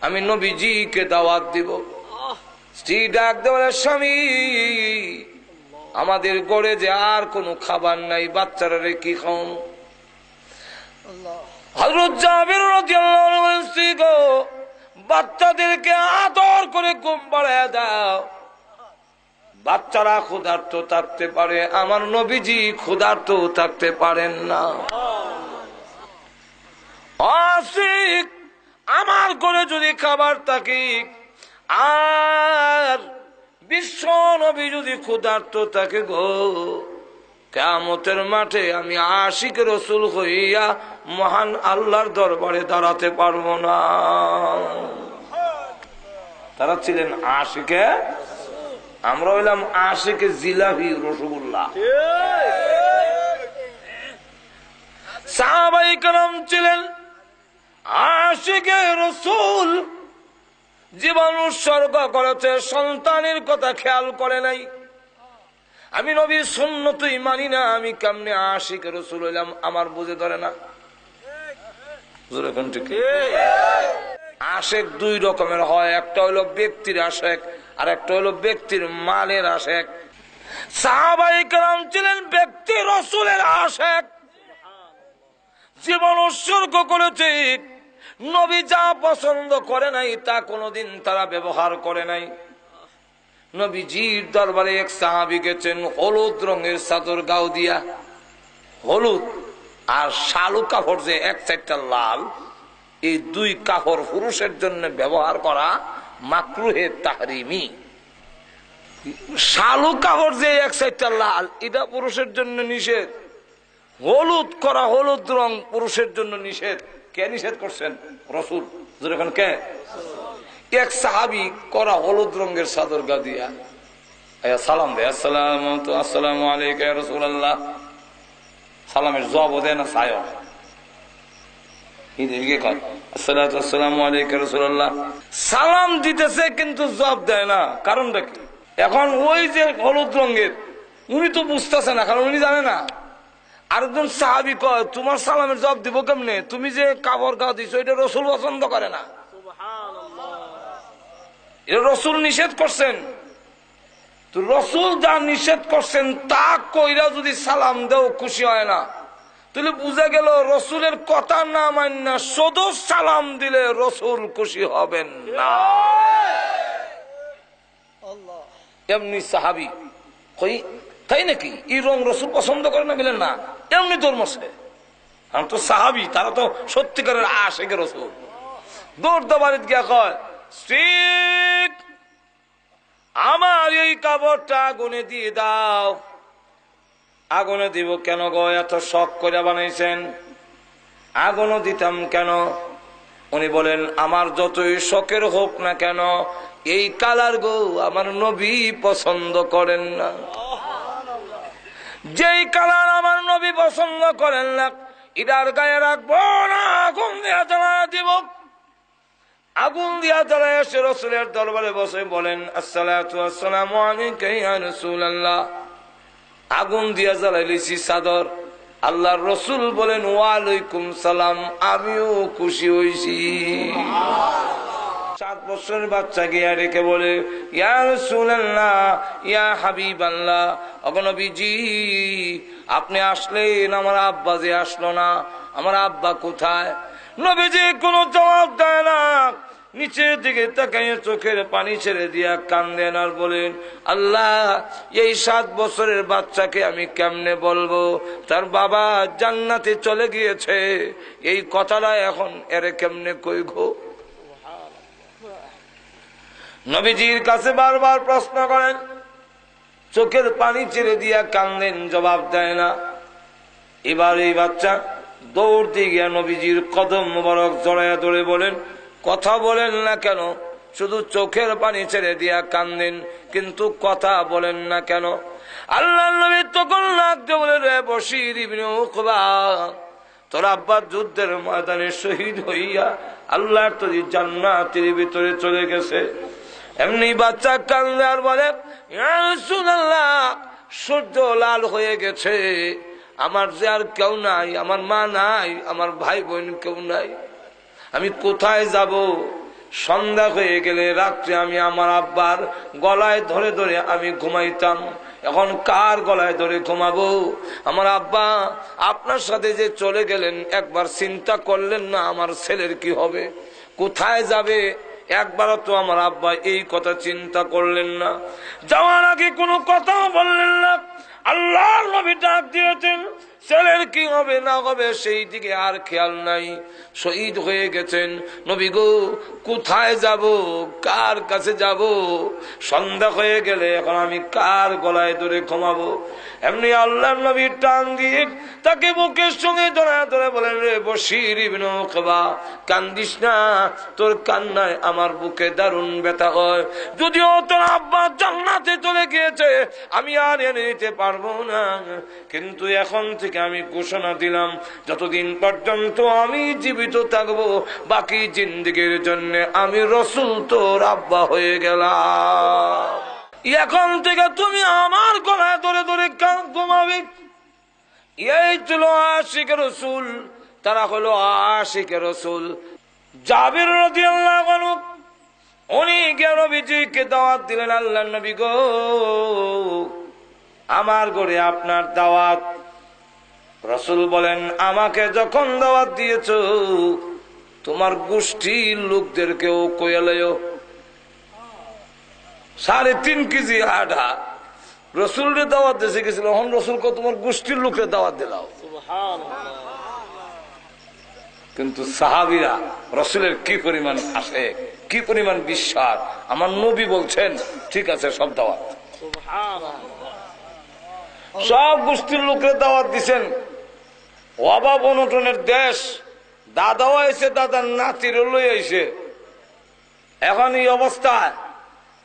আমি নবীজিকে দাওয়াত দিব। স্ত্রী ডাক দেওয়ার স্বামী আমাদের গড়ে যে আর কোনো খাবার নাই, বাচ্চারা কি খাওন? হযরত জাবির রাদিয়াল্লাহু আনহু বলেন স্ত্রী গো বাচ্চাদেরকে আদর করে ঘুম পাড়ায় দাও, বাচ্চারা ক্ষুধার্ত থাকতে পারে, আমার নবীজি ক্ষুধার্ত থাকতে পারেন না। আশিক আমার ঘরে যদি খাবার থাকে আর বিশ্ব নবী যদি ক্ষুধার্ত থাকে গো, কিয়ামতের মাঠে আমি আশিক রাসূল হইয়া মহান আল্লাহর দরবারে দাঁড়াতে পারবো না। তারা ছিলেন আশিকে, আমরা হইলাম আশিকে জিলাপি রসগোল্লা। সাহাবায়ে কেরাম ছিলেন আশিকে রাসূল, জীবন উৎসর্গ করেছে, সন্তানের কথা খেয়াল করে নাই। আমি নবীর সুন্নতই মানি না, আমি কেমনে আশিকে রাসূল হইলাম আমার বুঝে ধরে না। আশেক 2 রকমের হয়, একটা হইলো ব্যক্তির আশেক আর একটা হইলো ব্যক্তির মালের আশেক। সাহাবায়ে কেরাম ছিলেন ব্যক্তি রাসূলের আশেক, জীবন উৎসর্গ করেছে। নবী যা পছন্দ করে নাই তা কোনোদিন তারা ব্যবহার করে নাই। নবীজির দরবারে এক সাহাবী গেছেন হলুদ রঙের চাদর গাও দিয়া, হলুদ আর শালু কাপড় যে এক চারটা লাল, এই দুই কাপড় পুরুষের জন্য ব্যবহার করা মাকরুহে তাহরিমি। শালু কাপড় যে এক চারটা লাল, এটা পুরুষের জন্য নিষেধ। হলুদ করা, হলুদ রং পুরুষের জন্য নিষেধ। কে নিষেধ করছেন? রাসূল। যেরকম কে? এক সাহাবী করা হলুদ রঙের চাদর গা দিয়া সালাম দেয়, আসসালামু আলাইকা ইয়া রাসূলুল্লাহ। সালামের জবাব দেয় না, ছায় সালাম দিতেছে কিন্তু জবাব দেয় না। কারণটা কি? এখন ওই যে হলুদ রঙের, উনি তো বুঝতেছে না, কারণ উনি জানে না। আরেকজন সাহাবী কয়, তোমার সালামের জবাব দিব কেমনে? তুমি যে কাপড় গাও দিছো এটা রাসূল পছন্দ করে না, এটা রাসূল নিষেধ করছেন। তো রাসূল যা নিষেধ করছেন তা কইরা যদি সালাম দেও খুশি হয় না, তাহলে বুঝা গেল রাসূলের কথা না মান্না শুধু সালাম দিলে রাসূল খুশি হবেন না। এমনি সাহাবী কই, তাই নাকি? এই রং রাসূল পছন্দ করে না? বলেন না, এমনি ধর্মছে। আমি তো সাহাবী, তারা তো সত্যিকারের আশিক রাসূল। দৌড় বাড়িতে গিয়া কয়, ঠিক আমার এই কাপড়টা আগুনে দিয়ে দাও। আগুনে দিব কেন গো? এত শখ করে বানাইছেন, আগুনও দিতাম কেন? উনি বলেন, আমার যতই শখের হোক না কেন এই কালার গো আমার নবী পছন্দ করেন না। যেই কালার আমার নবী পছন্দ করেন না এটার গায়ে রাখবো না, আগুন দিয়া জ্বালা দিব। আগুন দিয়া জ্বালা এসে রাসূলের দরবারে বসে বলেন, আসসালাতু ওয়াসসালামু আলাইকা ইয়া রাসূলুল্লাহ। আগুন দিয়া জ্বালাইছি চাদর। আল্লাহর রাসূল বলেন, ওয়ালাইকুম সালাম, আমিও খুশি হইছি। 7 বছরের বাচ্চা গিয়া রেখে বলে, ইয়া রাসূলুল্লাহ, ইয়া হাবিবাল্লাহ, ওগো নবীজি আপনি আসলেন, আমার আব্বা যে আসলো না, আমার আব্বা কোথায়? নবীজি কোনো জবাব দেয় না, নিচের দিকে তাকাইয়ে চোখের পানি ছেড়ে দিয়া কান্দেন আর বলেন, আল্লাহ এই 7 বছরের বাচ্চাকে আমি কেমনে বলবো তার বাবা জান্নাতে চলে গিয়েছে? এই কথাটা এখন এরে কেমনে কই গো? নবীজির কাছে বারবার প্রশ্ন করেন, চোখের পানি ছেড়ে দিয়া কান্দেন, জবাব দেয় না। এবার এই বাচ্চা দৌড় দিয়ে গিয়া নবীজির কদম মোবারক জড়াইয়া ধরে বলেন, কথা বলেন না কেন? শুধু চোখের পানি ছেড়ে দিয়া কান্দেন, কিন্তু কথা বলেন না কেন? আল্লাহর নবী তখন লাগতে বলে, রে বশীর ইবনে উকবা, তোর আব্বা যুদ্ধের ময়দানে শহীদ হইয়া আল্লাহর তৈরি জান্নাতের ভিতরে চলে গেছে। এমনি বাচ্চা কান্দে আর বলে, ইয়া রাসূলুল্লাহ সূর্য লাল হয়ে গেছে, আমার যে আর কেউ নাই, আমার মা নাই, আমার ভাই বোন কেউ নাই, আমি কোথায় যাব? সন্ধ্যা হয়ে গেলে রাত্রে আমি আমার আব্বার গলায় ধরে ধরে আমি ঘুমাইতাম, এখন কার গলায় ধরে ঘুমাবো? আমার আব্বা আপনার সাথে যে চলে গেলেন একবার চিন্তা করলেন না আমার ছেলের কি হবে, কোথায় যাবে? একবারও তো আমার আব্বা এই কথা চিন্তা করলেন না। যাওয়ার আগে কোনো কথাও বললেন না। আল্লাহর নবী ডাক দিয়েছেন, ছেলের কি হবে না হবে সেই দিকে আর খেয়াল নাই। শহীদ হয়ে গেছেন, নবী গো কোথায় যাব, কার কাছে যাব? সন্ধ্যা হয়ে গেলে এখন আমি কার গলায় ধরে ঘুমাবো? এমনি আল্লাহর নবী টান দিয়ে তাকে বুকের সঙ্গে ধরে ধরে বলেন, রে বশীর ইবনে উকবা কান্দিস না, তোর কান্নায় আমার বুকে দারুণ ব্যথা হয়। যদিও তোর আব্বা জান্নাতে চলে গিয়েছে, আমি আর এনে নিতে পারবো না, কিন্তু এখন থেকে আমি ঘোষণা দিলাম, যতদিন পর্যন্ত আমি জীবিত থাকবো বাকি জিন্দেগীর জন্য আমি রাসূল তোর আব্বা হয়ে গেলাম। এখন থেকে তুমি আমার গলায় ধরে ধরে ঘুমাবি। এই ছিল আশিক রাসূল, তারা হলো আশিক রাসূল। জাবির রাদিয়াল্লাহু আনহু উনি গিয়ে নবীজিকে দাওয়াত দিলেন, আল্লাহর নবী গো আমার ঘরে আপনার দাওয়াত। রাসূল বলেন, আমাকে যখন দাওয়াত দিয়েছো তোমার গোষ্ঠীর লোকদেরকেও কইয়া লইও। 3.5 কেজি আটা রসুলের দাওয়াত দেশে গেছিল, এখন রসুলকে তোমার গোষ্ঠীর লোকের দাওয়াত দিলাও। কিন্তু সাহাবীরা রাসূলের কি পরিমাণ আসে, কি পরিমাণ বিশ্বাস। আমার নবী বলছেন ঠিক আছে, সব দাওয়াত, সব গোষ্ঠীর লোকের দাওয়াত দিচ্ছেন। অভাব অনটনের দেশ, দাদাও আইছে, দাদার নাতির লই আইছে। এখন এই অবস্থায়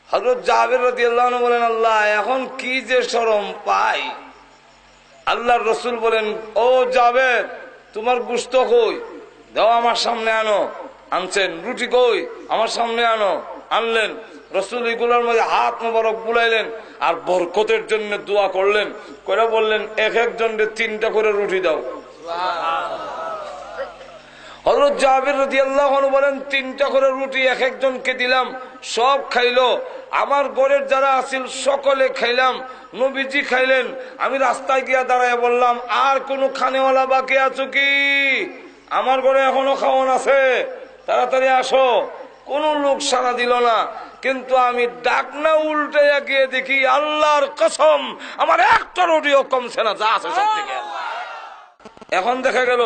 হযরত জাবের রাদিয়াল্লাহু আনহু বলেন, আল্লাহ এখন কি যে শরম পাই। আল্লাহর রাসূল বলেন, ও জাবের, তোমার গোশত কই, দাও আমার সামনে আনো। আনছেন। রুটি কই, আমার সামনে আনো। আনলেন। রাসূল এগুলোর মধ্যে হাত মোবারক বুলাইলেন আর বরকতের জন্য দোয়া করলেন, করে বললেন এক একজনকে 3টা করে রুটি দাও। হযরত জাবের রাদিয়াল্লাহু আনহু বলেন, 3টা করে রুটি এক একজনকে দিলাম, সব খাইলো। আমার ঘরের যারা আছিল সকলে খাইলাম, নবীজি খাইলেন। আমি রাস্তায় গিয়া দাঁড়ায় বললাম, আর কোন খানেওয়ালা বাকি আছো কি? আমার ঘরে এখনো খাওয়ান আছে, তাড়াতাড়ি আসো। কোন লোক সাড়া দিল না। কিন্তু আমি ডাকনা উল্টে গিয়ে দেখি, আল্লাহর কসম আমার একটা রুটিও কমছে না, যা আছে সব থেকে। এখন দেখা গেল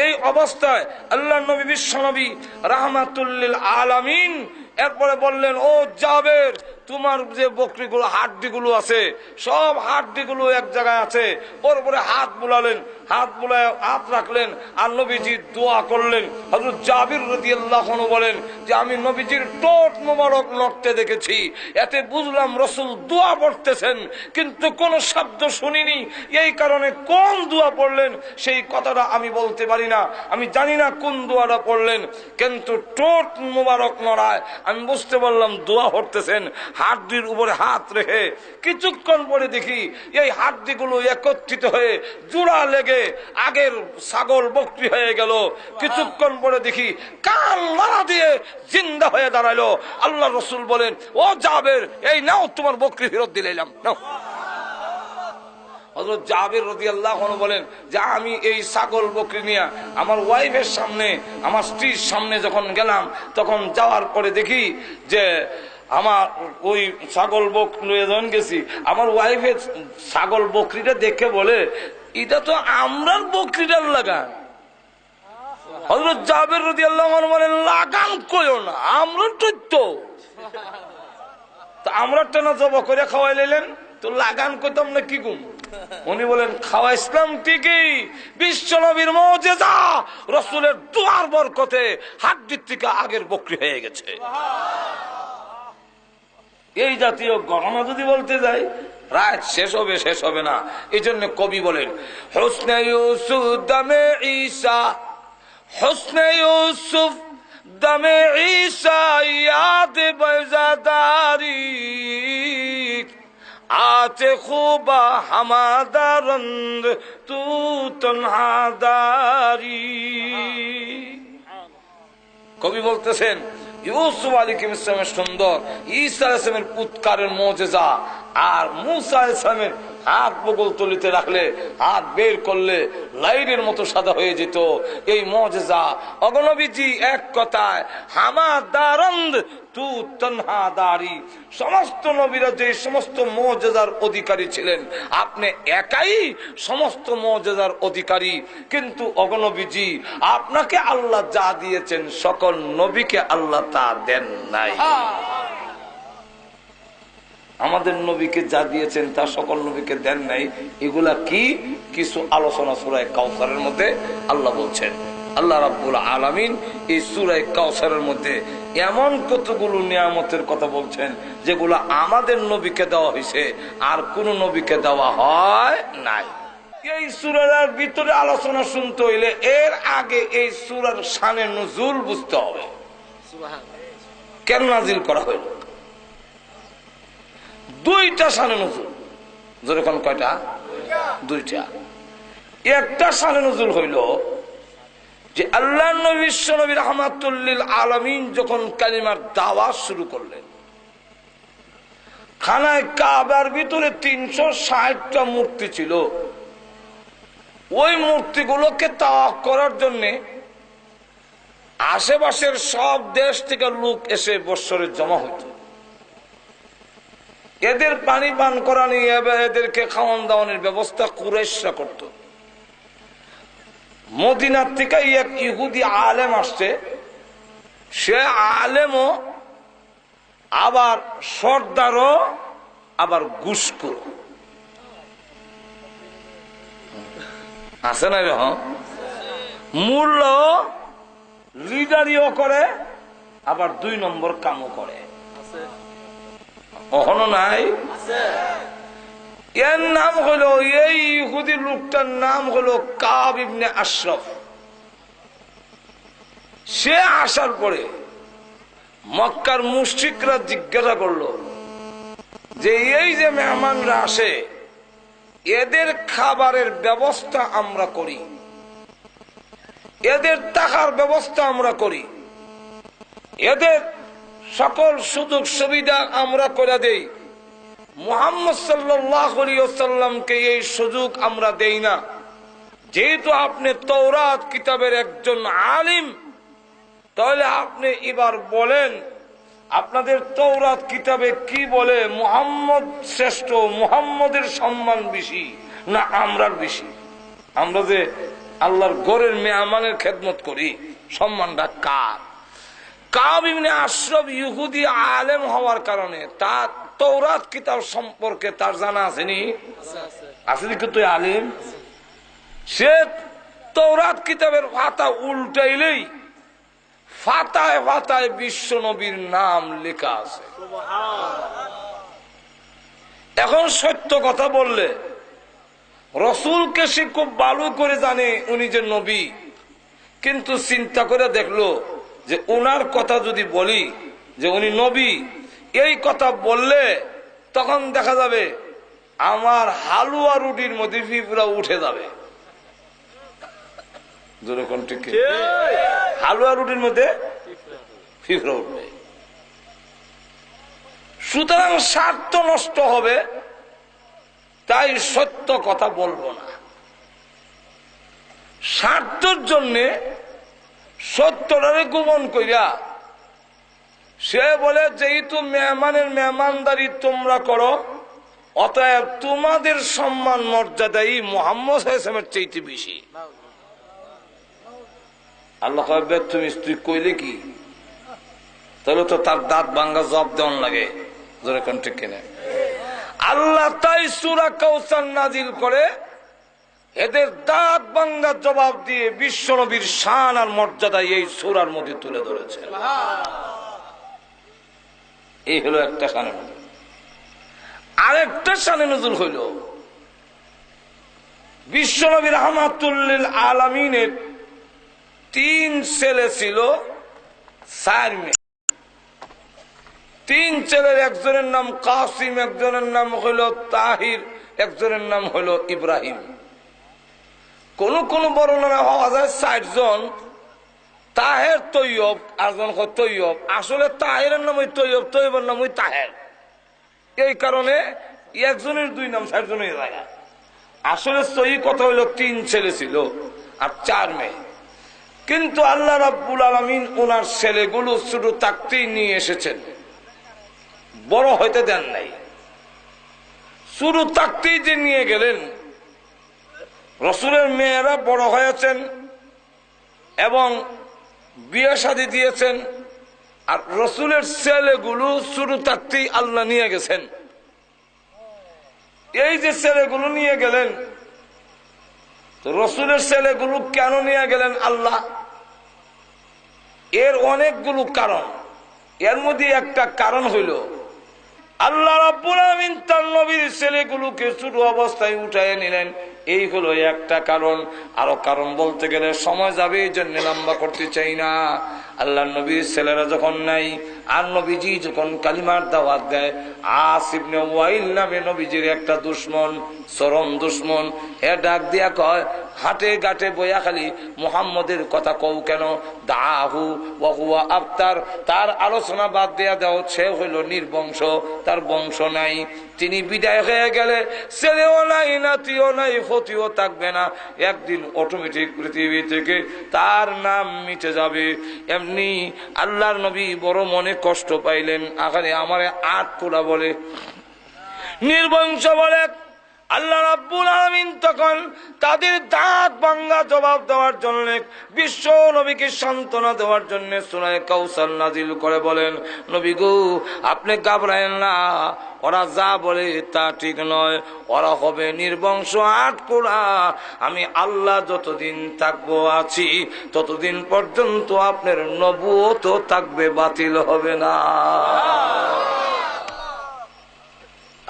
এই অবস্থায় আল্লাহ নবী, বিশ্ব নবী রাহমাতুল লিল আলামিন এরপরে বললেন, ও জাবের, তোমার যে বকরিগুলো হাড্ডিগুলো আছে, সব হাড্ডিগুলো এক জায়গায় আছে। ওর উপরে হাত বুলালেন, হাত বুলায় হাত রাখলেন আর নবীজি দোয়া করলেন। হযরত জাবির রাদিয়াল্লাহু আনহু বলেন যে আমি নবীজির ঠোঁট মোবারক নড়তে দেখেছি, এতে বুঝলাম রাসূল দোয়া পড়তেছেন, কিন্তু কোন শব্দ শুনিনি। এই কারণে কোন দোয়া পড়লেন সেই কথাটা আমি বলতে পারি না, আমি জানি না কোন দোয়াটা পড়লেন, কিন্তু ঠোঁট মোবারক নড়ায় আমি বুঝতে পারলাম দোয়া পড়তেছেন। হাড্ডির উপরে হাত রেখে কিছুক্ষণ পরে দেখি এই হাড্ডিগুলো একত্রিত হয়ে জোড়া লেগে আগের ছাগল বকরি হয়ে গেল। কিছুক্ষণ পরে দেখি কান মারা দিয়ে জিন্দা হয়ে দাঁড়ালো। আল্লাহ রাসূল বলেন, ও জাবের, এই নাও তোমার বকরি ফেরত দিলাম, নাও। হযরত জাবের রাদিয়াল্লাহু আনহু বলেন যে আমি এই ছাগল বকরি নিয়ে আমার ওয়াইফের সামনে, আমার স্ত্রীর সামনে যখন গেলাম, তখন যাওয়ার পরে দেখি যে আমার ওই ছাগল বকরি যখন গেছি, আমার ওয়াইফের ছাগল বকরিটা দেখে বলে, এটা তো আমরার বকরিটার লাগান। হযরত জাবের রাদিয়াল্লাহু আনহু বলেন, লাগান কইও না, আমরা তো আমরারটা না জব করে খাওয়াই নিলেন, তো লাগান কইতাম না কি গুম। উনি বলেন, খাওয়া ইসলাম ঠিকই, বিশ্ব নবীর মুজিজা, রাসূলের দুয়ার বরকতে হাড্ডির থেকে আগের বকরি হয়ে গেছে। এই জাতীয় ঘটনা যদি বলতে যাই, রাত শেষ হবে না। এই জন্য কবি বলেন, হুসনে ইউসুফ দামে ঈসা, হুসনে ইউসুফ দামে ঈসা ইয়াদ বজাদারি, আতে খুবা হামাদারন্দ তু তনহাদারি। কবি বলতেছেন ইউসুফ আলাইহিস সালামের সুন্দর, ঈসা আলাইহিস সালামের উৎকারের মুজিজা, আর মুসা আলাইহিস সালামের হাত বগল তলিতে রাখলে, হাত বের করলে লাইটের মতো সাদা হয়ে যেত। এই মুজিজা অগণবীজি এক কথায় হামাদারন্দ তু তনহাদারি। সমস্ত নবীরা যে সমস্ত মুজিজার অধিকারী ছিলেন, আপনি একাই সমস্ত মুজিজার অধিকারী। কিন্তু অগণবীজি, আপনাকে আল্লাহ যা দিয়েছেন সকল নবীকে আল্লাহ তা দেন নাই। আমাদের নবীকে যা দিয়েছেন তা সকল নবীকে দেন নাই। এগুলা কি? কিছু আলোচনা সূরা কাউসারের মধ্যে আল্লাহ বলছেন। আল্লাহ রাব্বুল আলামিন এই সূরা কাউসারের মধ্যে এমন কতগুলো নিয়ামতের কথা বলছেন যেগুলো আমাদের নবীকে দেওয়া হয়েছে, আর কোন নবীকে দেওয়া হয় নাই। এই সূরার ভিতরে আলোচনা শুনতে হইলে এর আগে এই সূরার শানে নুজুল বুঝতে হবে। কেন নাজিল করা হইল? দুইটা শানে নজুল। যেরকম কয়টা? দুইটা। একটা শানে নজুল হইল যে আল্লাহ নবী বিশ্ব নবী রাহমাতুল লিল আলামিন যখন কালিমার দাওয়াত শুরু করলেন, খানায় কাবার ভিতরে 360টা মূর্তি ছিল। ওই মূর্তিগুলোকে তাওয়াফ করার জন্য আশেপাশের সব দেশ থেকে লোক এসে বৎসরে জমা হইত। এদের পানি পান করা নিয়ে, এদেরকে খাওয়ান দাওয়ানোর ব্যবস্থা কুরাইশরা করত। মদিনার থেকে এক ইহুদি আলেম আসছে, সে আলেমও আবার সর্দারও আবার ঘুষখোর আছে না এরকম, মূল্য লিডারিও করে আবার 2 নম্বর কামও করে, কখনো নাই। এর নাম হলো, এই ইহুদি লোকটার নাম হলো কাব ইবনে আশরাফ। সে আসার পরে মক্কার মুশরিকরা জিজ্ঞাসা করলো যে এই যে মেহমানরা আসে এদের খাবারের ব্যবস্থা আমরা করি, এদের থাকার ব্যবস্থা আমরা করি, এদের সকল সুযোগ সুবিধা আমরা করে দেই, মুহাম্মদ সাল্লাল্লাহু আলাইহি ওয়াসাল্লামকে এই সুযোগ আমরা দেই না। যেহেতু আপনি তাওরাত কিতাবের একজন আলিম, তাহলে আপনি এবার বলেন আপনাদের তাওরাত কিতাবে কি বলে, মুহাম্মদ শ্রেষ্ঠ, মুহাম্মদের সম্মান বেশি না আমরার বেশি? আমরা যে আল্লাহর ঘরের মেহমানের খেদমত করি, সম্মানটা কার? কাব ইবনে আশরাফ ইহুদি আলেম হওয়ার কারণে তার তাওরাত কিতাব সম্পর্কে তার জানা আসেনি, আসলে কিন্তু আলেম। সে তাওরাত কিতাবের পাতা উল্টাইলেই ফাতায় ফাতায় বিশ্ব নবীর নাম লেখা আছে। এখন সত্য কথা বললে রসুলকে সে খুব ভালো করে জানে উনি যে নবী, কিন্তু চিন্তা করে দেখলো যে ওনার কথা যদি বলি যে উনি নবী, এই কথা বললে তখন দেখা যাবে আমার হালুয়া রুটির মধ্যে ফিফরা উঠে যাবে। হালুয়া রুটির মধ্যে ফিফরা উঠবে, সুতরাং স্বার্থ নষ্ট হবে, তাই সত্য কথা বলবো না। স্বার্থের জন্য সত্যটারে গোপন কইরা সে বলে যেহেতু মেহমানের মেহমানদারি তোমরা করো, অতএব তোমাদের সম্মান মর্যাদাই মুহাম্মদ সাল্লাল্লাহু আলাইহি ওয়াসাল্লামের চাইতে বেশি। আল্লাহ কইবে তুমি স্ত্রী কইলে কি, তাহলে তো তার দাঁত ভাঙ্গা জবাব দেওয়ান লাগে, জোরে কোন ঠিক কিনা? আল্লাহ তাই সূরা কাউসার নাজিল করে এদের দাঁত ভাঙ্গা জবাব দিয়ে বিশ্ব নবীর শান আর মর্যাদা এই সূরার মধ্যে তুলে ধরেছে। এই হলো একটা শানে নজুল। আরেকটা শানে নজুল হইল বিশ্ব নবী রাহমাতুল লিল আলামিনের 3 ছেলে ছিল, 4 মেয়ে। 3 ছেলের একজনের নাম কাসিম, একজনের নাম হলো তাহির, একজনের নাম হলো ইব্রাহিম। কোন কোন বর্ণনা হওয়া যায় 4 জন, তাহের তৈয়ব, আরেকজন তৈয়ব। আসলে তাহেরের নাম ওই তৈয়ব, তৈয়বের নাম ওই তাহের। এই কারণে একজনের 2 নাম 4 জনের জায়গা। আসলে সহি কথা হইল 3 ছেলে ছিল আর 4 মেয়ে। কিন্তু আল্লাহ রাব্বুল আলামিন ওনার ছেলেগুলো শুধু থাকতেই নিয়ে এসেছেন, বড় হইতে দেন নাই। শুরু থাকতেই যে নিয়ে গেলেন, রসুলের মেয়েরা বড় হয়েছেন এবং বিয়ে শাদী দিয়েছেন, আর রসুলের ছেলেগুলো শুরু থাকতেই আল্লাহ নিয়ে গেছেন। এই যে ছেলেগুলো নিয়ে গেলেন, রসুলের ছেলেগুলো কেন নিয়ে গেলেন আল্লাহ? এর অনেকগুলো কারণ। এর মধ্যে একটা কারণ হইল আল্লাহ রাব্বুল আলামিন তার নবীর ছেলেগুলোকে ছোট অবস্থায় উঠায় নিলেন, এই হলো একটা কারণ। আরো কারণ বলতে গেলে সময় যাবে, এই জন্য লম্বা করতে চাই না। আল্লাহ নবীর ছেলেরা যখন নাই, আর নবীজি যখন কালিমার দাওয়াত দেয়, আস ইবনে ওয়াইল নামে নবীজির একটা দুশমন, চরম দুশমন, এ ডাক দিয়া কয়, হাটে ঘাটে বইয়া খালি মুহাম্মদের কথা কও কেন? দাহু ওয়া হুয়া আফতার, তার আলোচনা বাদ দিয়া দাও, সে হইল নির্বংশ, তার বংশ নাই। তিনি বিদায় হয়ে গেলে ছেলেও নাই, নাতিও নাই, ফতিও থাকবে না। একদিন অটোমেটিক পৃথিবী থেকে তার নাম মিটে যাবে। এমনি আল্লাহর নবী বড় মনে কষ্ট পাইলেন। আখানে আমারে 8 কোলা বলে, নির্বংশ বলে, আল্লাহ রাব্বুল আলামিন তখন তাদের দাঁত ভাঙা জবাব দেওয়ার জন্য, বিশ্ব নবীকে সান্ত্বনা দেওয়ার জন্য সূরা কাউসার নাজিল করে বলেন, নবী গো আপনি ঘাবড়ায়েন না, ওরা যা বলে তা ঠিক নয়, ওরা হবে নির্বংশ আটকোড়া। আমি আল্লাহ যতদিন থাকবো আছি ততদিন পর্যন্ত আপনার নবুয়ত থাকবে, বাতিল হবে না।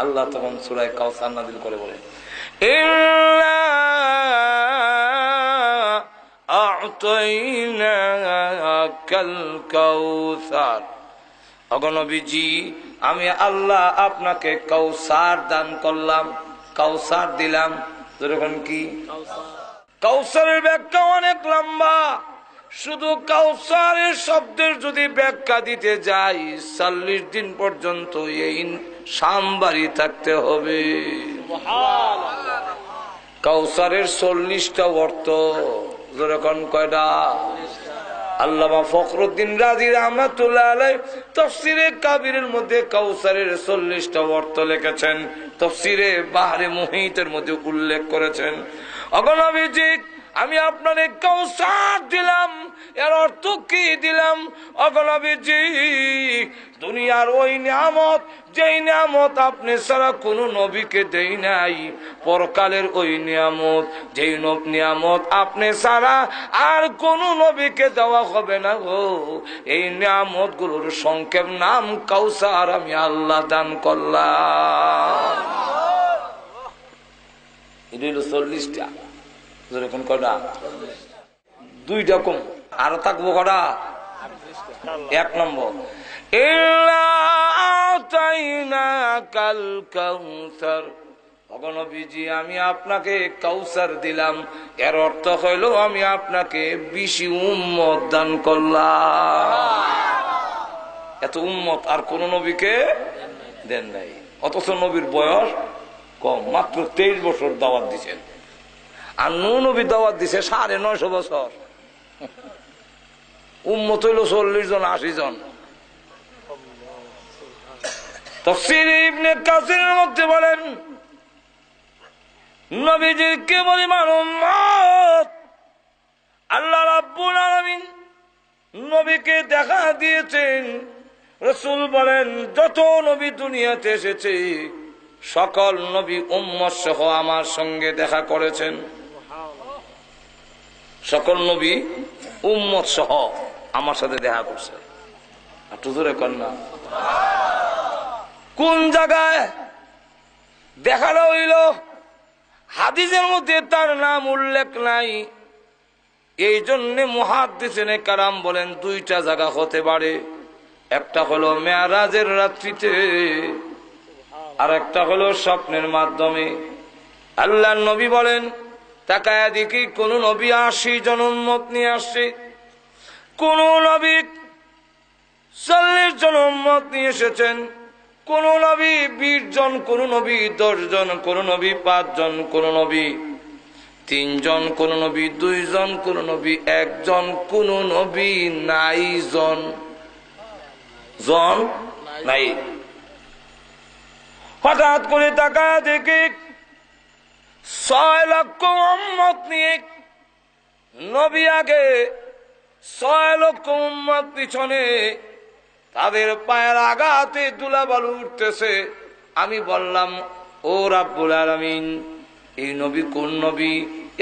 আল্লাহ তখন সূরা কাউসার নাযিল করে বলেন, ইন্না আ'তাইনাকাল কাউসার, ওগো নবীজি আমি আল্লাহ আপনাকে কাউসার দান করলাম, কাউসার দিলাম। যেরকম কি কাউসারের ব্যাখ্যা অনেক লম্বা, শুধু কাউসারের শব্দের যদি ব্যাখ্যা দিতে যাই 40 দিন পর্যন্ত এই সামবাড়ি থাকতে হবে। কাউসারের 40টা অর্থ, যেরকম কয়টা? আল্লামা ফখরুদ্দিন রাজি রাহমাতুল্লাহ আলাইহি তাফসীরে কাবীরের মধ্যে কাউসারের 40টা অর্থ লিখেছেন, তাফসীরে বাহরে মুহিতের মধ্যে উল্লেখ করেছেন। ওগো নবীজি আমি আপনারে কাউসার দিলাম, এর অর্থ কি দিলাম? ওগো নবীজি দুনিয়ার ওই নিয়ামত, যেই নিয়ামত আপনি ছাড়া কোনো নবীকে দেই নাই, পরকালের ওই নিয়ামত, যেই নিয়ামত আপনি ছাড়া আর কোনো নবীকে দেওয়া হবে না গো, এই নিয়ামত গুলোর সংক্ষেপ নাম কাউসার, আমি আল্লাহ দান করলাম। এটা হলো 40টা। যেরকম কটা? 2টা কম, আরো থাকবো কটা? 1 নম্বর ইন্না আ'তাইনাকাল কাউসার, ওগো নবীজি আমি আপনাকে কাউসার দিলাম, এর অর্থ হইল আমি আপনাকে বেশি উম্মত দান করলাম। এত উম্মত আর কোন নবীকে দেন নাই, অথচ নবীর বয়স কম, মাত্র 23 বছর দাওয়াত দিচ্ছেন, আর নবী দাওয়াত দিছে 950 বছর। উম্মত হইল 40 জন 80 জন। তাফসীর ইবনে কাসিরের মধ্যে বলেন নবীজির কি পরিমাণ উম্মত, আল্লাহ রাব্বুল আলামিন নবীকে দেখা দিয়েছেন। রাসূল বলেন যত নবী দুনিয়াতে এসেছে সকল নবী উম্মত সহ আমার সঙ্গে দেখা করেছেন, সকল নবী উম্মত সহ আমার সাথে দেখা করছে। একটু জোরে কন্যা, কোন জায়গায় দেখানো হইল? হাদিসের মধ্যে তার নাম উল্লেখ নাই, এই জন্য মুহাদ্দিসিনে কারাম বলেন 2টা জায়গা হতে পারে। একটা হলো মেরাজের রাত্রিতে, আর একটা হলো স্বপ্নের মাধ্যমে। আল্লাহর নবী বলেন তাকায়া দেখি কোন নবী 80 জন উম্মত নিয়ে আসছে, কোন নবী 40 জন উম্মত নিয়ে এসেছেন, কোন নবী 20 জন, কোন নবী 10 জন, কোন নবী 5 জন, কোন নবী 3 জন, কোন নবী 2 জন, কোন নবী 1 জন, কোন নবী নাই জন নাই। হঠাৎ করে তাকায়া দেখি 6 লক্ষ উম্মত নিয়ে নবী আগে, 6 লক্ষ উম্মত পিছনে, তাদের পায়ের আঘাতে ধুলাবালু উঠতেছে। আমি বললাম ও রাব্বুল আলামিন, এই নবী কোন নবী?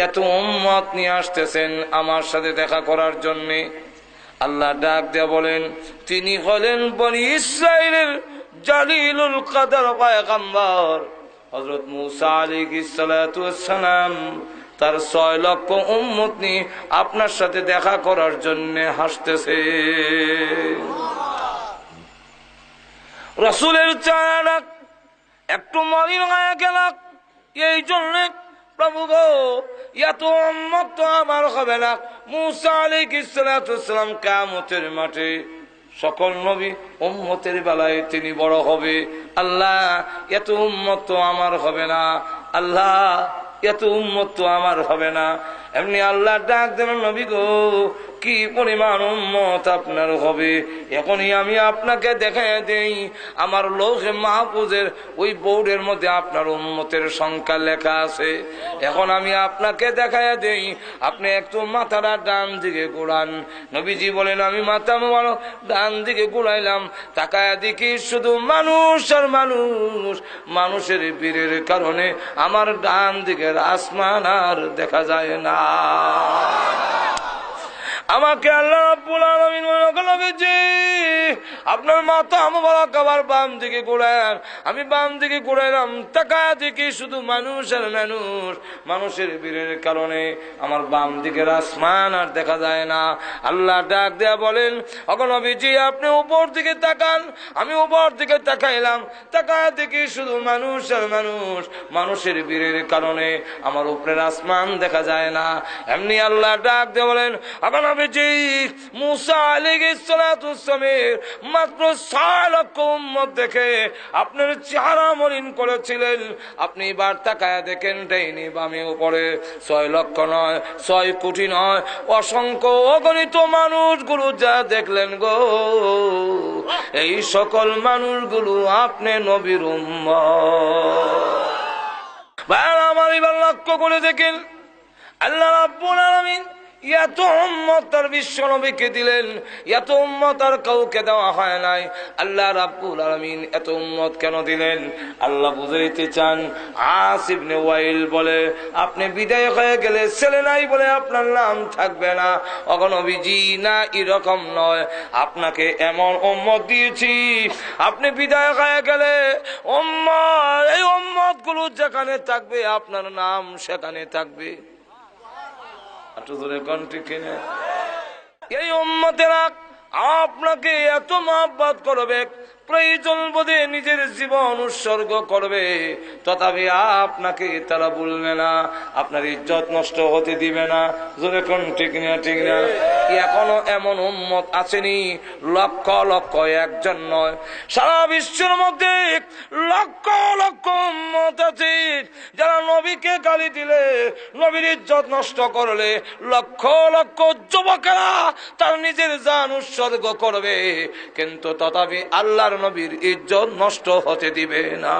এত উম্মত নিয়ে আসতেছেন আমার সাথে দেখা করার জন্যে। আল্লাহ ডাক দিয়ে বলেন তিনি হলেন বনি ইসরাইলের জালিলুল কদর পয়গম্বর হযরত মূসা আলাইহিস সালাতু ওয়াস সালাম। তার 6 লক্ষ উম্মত নিয়ে আপনার সাথে দেখা করার জন্য হাসতেছে। রাসূলের চেহারা একটু মলিন হয়ে গেল, এই জন্য প্রভু গো এত উম্মত তো আমার হবে না। মূসা আলাইহিস সালাতু ওয়াস সালাম কিয়ামতের মাঠে সকল নবী উম্মতের বেলায় তিনি বড় হবে। আল্লাহ এত উম্মত তো আমার হবে না, আল্লাহ এত উম্মত তো আমার হবে না। এমনি আল্লাহ ডাক দেন নবী গো কি পরিমাণ উম্মত আপনার হবে। এখনই আমি আপনাকে দেখাই দেই, আমার লৌহে মাহফুজের ওই বোর্ডের মধ্যে আপনার উম্মতের সংখ্যা লেখা আছে। এখন আমি আপনাকে দেখাই দেই, আপনি একটু মাথাটা ডান দিকে ঘোরান। নবীজি বলেন আমি মাথা ডান দিকে ঘুরাইলাম, তাকায় দেখি শুধু মানুষ আর মানুষ। মানুষের ভিড়ের কারণে আমার ডান দিকের আসমান আর দেখা যায় না। আমাকে আল্লাহ রাব্বুল আলামিন বলেন, আপনার মাথা মোবারক আবার বাম দিকে ঘোরান। আমি বাম দিকে ঘুরাইলাম, তাকায় দেখি শুধু মানুষ আর মানুষ। মানুষের ভিড়ের কারণে আমার বাম দিকের আসমান আর দেখা যায় না। আল্লাহ ডাক দেয়া বলেন, ওগো নবীজি আপনি উপর দিকে তাকান। আমি উপর দিকে তাকাইলাম, তাকায় দেখি শুধু মানুষ আর মানুষ। মানুষের ভিড়ের কারণে আমার উপরের আসমান দেখা যায় না। এমনি আল্লাহ ডাক দেয়া বলেন, ওগো নবীজি মুসা আলাইহিস সালাতু ওয়াসসালামের মাত্র 6 লক্ষ উম্মত দেখে আপনার চেহারা মলিন করেছিলেন। আপনি এবার তাকায় দেখেন ডাইনি বামে উপরে 6 লক্ষ নয়, 6 কোটি নয়, অসংখ্য অগণিত মানুষগুলো যা দেখলেন গো, এই সকল মানুষগুলো আপনি নবীর উম্মত। ভাই আমার এবার লক্ষ্য করে দেখেন, আল্লাহ রাব্বুল আলামিন এত উম্মত তার বিশ্ব নবীকে দিলেন, এত উম্মত আর কাউকে দেওয়া হয় নাই। আল্লাহ রাব্বুল আলামিন এত উম্মত কেন দিলেন? আল্লাহ বুঝাইতে চান। আস ইবনে ওয়াইল বলে, আপনি বিদায় হয়ে গেলে ছেলে নাই বলে আপনার নাম থাকবে না। ওগো নবীজি না, এরকম নয়, আপনাকে এমন উম্মত দিয়েছি, আপনি বিদায় হয়ে গেলে উম্মত, এই উম্মত গুলো যেখানে থাকবে আপনার নাম সেখানে থাকবে। এই উম্মতেরা আপনাকে এত মহব্বত করবে, প্রয়োজন বোধে নিজের জীবন উৎসর্গ করবে, তথাপি আপনাকে তারা বলবে না, আপনার ইজ্জত নষ্ট হতে দিবে না। জোরে কোন ঠিক না? ঠিক না? এখনো এমন উম্মত আসেনি, লক্ষ লক্ষ, একজন নয়, সারা বিশ্বের মধ্যে লক্ষ লক্ষ উম্মত আছে যারা নবীকে গালি দিলে, নবীর ইজ্জত নষ্ট করলে লক্ষ লক্ষ যুবকেরা তার নিজের জান উৎসর্গ করবে, কিন্তু তথাপি আল্লাহর নবীর ইজ্জত নষ্ট হতে দিবে না।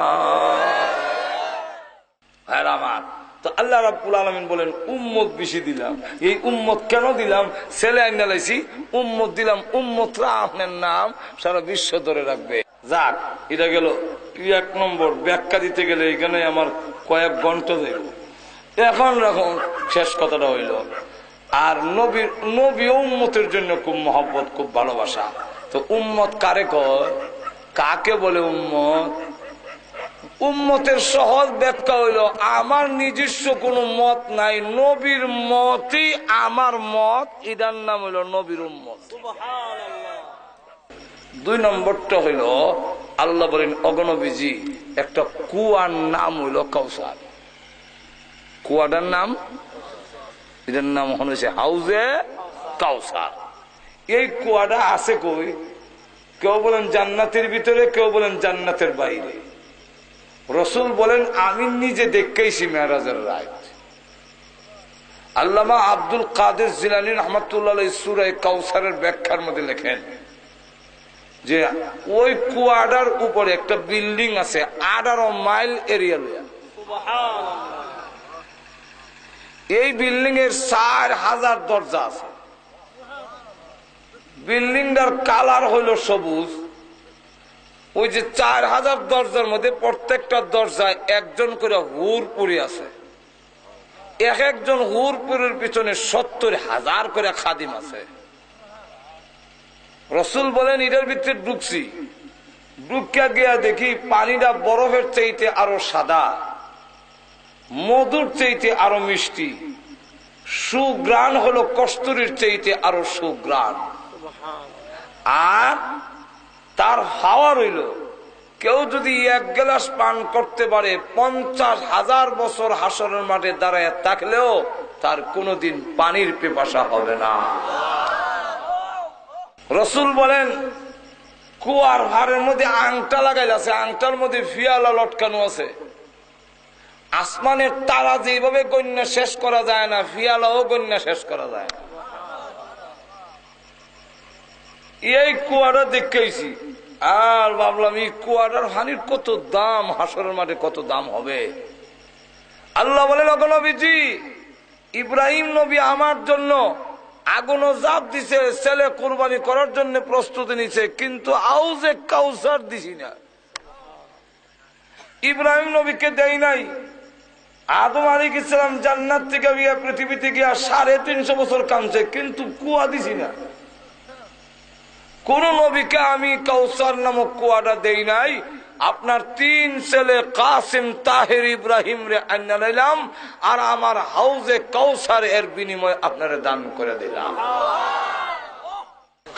আমার তো আল্লাহ রাব্বুল আলামিন বলেন উম্মত বেশি দিলাম। এই উম্মত কেন দিলাম? ছেলে আইনা লাইছি, উম্মত দিলাম, উম্মতরা আপনার নাম সারা বিশ্ব ধরে রাখবে। যাক, এটা গেল 1 নম্বর। ব্যাখ্যা দিতে গেলে এখানে আমার কয়েক ঘন্টা যাইব। এখন রাখুন, শেষ কথাটা হইল, আর নবী উম্মতের জন্য খুব মহব্বত, খুব ভালোবাসা। তো উম্মত কারে কয়, কাকে বলে উম্মত? উম্মতের সহজ ব্যাখ্যা হইল, আমার নিজস্ব কোনো মত নাই, নবীর মতই আমার মত, এটার নাম হইল নবীর উম্মত। 2 নম্বরটা হইল, আল্লাহ বলেন অগণবীজি একটা কুয়ার নাম হইল কাউসার। কুয়াটার নাম, এটার নাম হয়েছে হাউজে কাউসার। এই কুয়াটা আছে কই? কেউ বলেন জান্নাতের ভিতরে, কেউ বলেন জান্নাতের বাইরে। রসুল বলেন আমি নিজে দেখেছি মেরাজের রাত। আল্লামা আব্দুল কাদের জিলানী রহমাতুল্লাহ আলাইহি সূরা কাউসারের ব্যাখ্যার মধ্যে লেখেন যে ওই কুয়াটার উপরে একটা বিল্ডিং আছে 18 মাইল এরিয়া লইয়া। এই বিল্ডিং এর 4000 দরজা আছে। বিল্ডিংটার কালার হইল সবুজ। ওই যে 4000 দরজার মধ্যে প্রত্যেকটা দরজায় একজন করে হুরপুরি আছে। এক একজন হুরপুরের পিছনে 70,000 করে খাদিম আছে। রসুল বলেন এটার ভিতরে ঢুকছি, ঢুকিয়া গিয়া দেখি পানিটা বরফের চাইতে আরো সাদা, মধুর চাইতে আরো মিষ্টি, সুগ্রাণ হলো কস্তুরীর চাইতে আরো সুগ্রাণ। আর তার হাওয়া রইল, কেউ যদি 1 গ্লাস পান করতে পারে 50,000 বছর হাসরের মাঠে দাঁড়ায় থাকলেও তার কোনোদিন পানির পিপাসা হবে না। রসুল বলেন কুয়ার ভারের মধ্যে আংটা লাগাইল আছে, আংটার মধ্যে ফিয়ালা লটকানো আছে। আসমানের তারা যেভাবে গণ্য শেষ করা যায় না, ফিয়ালাও গণ্য শেষ করা যায় না। এই কুয়াটা দেখেছি আর ভাবলাম এই কুয়াটার হানির কত দাম, হাসরের মাঠে কত দাম হবে। আল্লাহ বলেন, ওগো নবীজি, ইব্রাহিম নবী আমার জন্য আগুন জাপ দিছে, ছেলে কুরবানি করার জন্য প্রস্তুতি নিছে, কিন্তু আউজে কাউসার দিছি না। ইব্রাহিম নবীকে দেই নাই। আদম আলাইহিস সালাম জান্নাত থেকে গিয়া পৃথিবীতে গিয়া 350 বছর কামছে, কিন্তু কুয়া দিছি না। কোন নবীকে আমি কাউসার নামক কুয়াটা দেই নাই। আপনার 3 ছেলে কাসিম, তাহের, ইব্রাহিম রে আন্না নিলাম, আর আমার হাউজে কাউসার এর বিনিময়ে আপনারে দান করে দিলাম।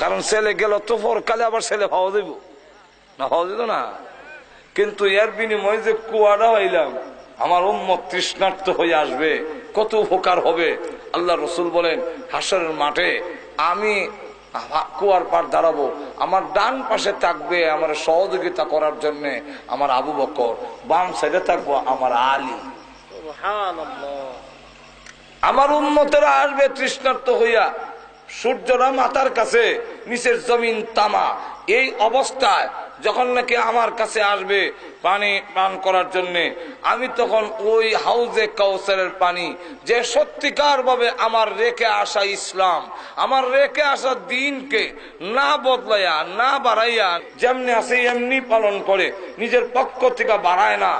কারণ ছেলে গেল তো পরকালে আবার ছেলে পাওয়া দেব না, পাওয়া যেত না। কিন্তু এর বিনিময়ে যে কুয়াটা হইলাম, আমার উম্মত তৃষ্ণার্ত হয়ে আসবে, কত উপকার হবে। আল্লাহ রসুল বলেন, হাসরের মাঠে আমি কুয়ার পার দাঁড়াবো, আমার ডান পাশে থাকবে আমার সহযোগিতা করার জন্য আমার আবু বকর, বাম সাইডে থাকবো আমার আলী। আমার উম্মতেরা আসবে তৃষ্ণার্ত হইয়া, সূর্যরা মাথার কাছে, নিচের জমিন তামা। এই অবস্থায় যখন নাকি আমার কাছে আসবে পানি পান করার জন্য, আমি তখন ওই হাউজে কাউসারের পানি, যে সত্যিকার ভাবে আমার রেখে আসা ইসলাম, আমার রেখে আসা দিনকে না বদলাইয়া না বাড়াইয়া যেমনি আছে এমনি পালন করে, নিজের পক্ষ থেকে বাড়ায় না,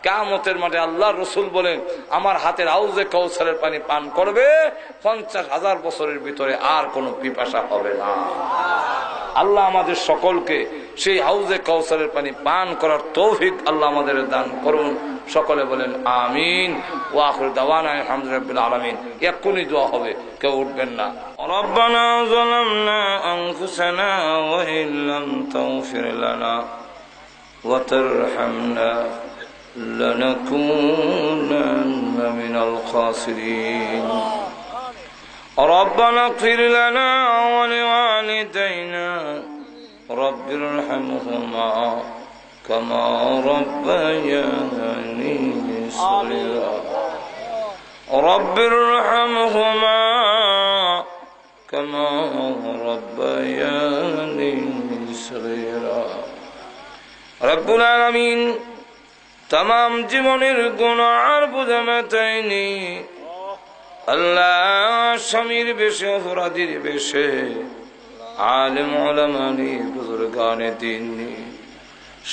কিয়ামতের মাঠে আল্লাহ রসুল বলেন আমার হাতের হাউজে কাউসারের পানি পান করবে, 50,000 বছরের ভিতরে আর কোনো পিপাসা হবে না। আল্লাহ আমাদের সকলকে সেই হাউজে কাউসারের পানি পান করার তৌফিক আল্লাহ আমাদের দান করুন। সকলে বলেন আমিন। ওয়া আখিরু দাওয়ানা আলহামদুলিল্লাহি রাব্বিল আলামিন। এক্ষুনি দোয়া হবে, কেউ উঠবেন না। রব্বানা যালামনা আনফুসানা ওয়া ইল্লাম তাগফির লানা ওয়া তারহামনা لنكونن من الخاسرين ربنا اغفر لنا ولوالدينا رب ارحمهما كما ربياني صغيرا رب ارحمهما كما ربياني صغيرا رب العالمين तमाम জীবনের গুনাহ আর বোঝা মাথায় নিয়ে আল্লাহ স্বামীর বেশে, অপরাধীর বেশে, আলেম ওলামানি বুজুর্গানে দ্বীন নিয়ে,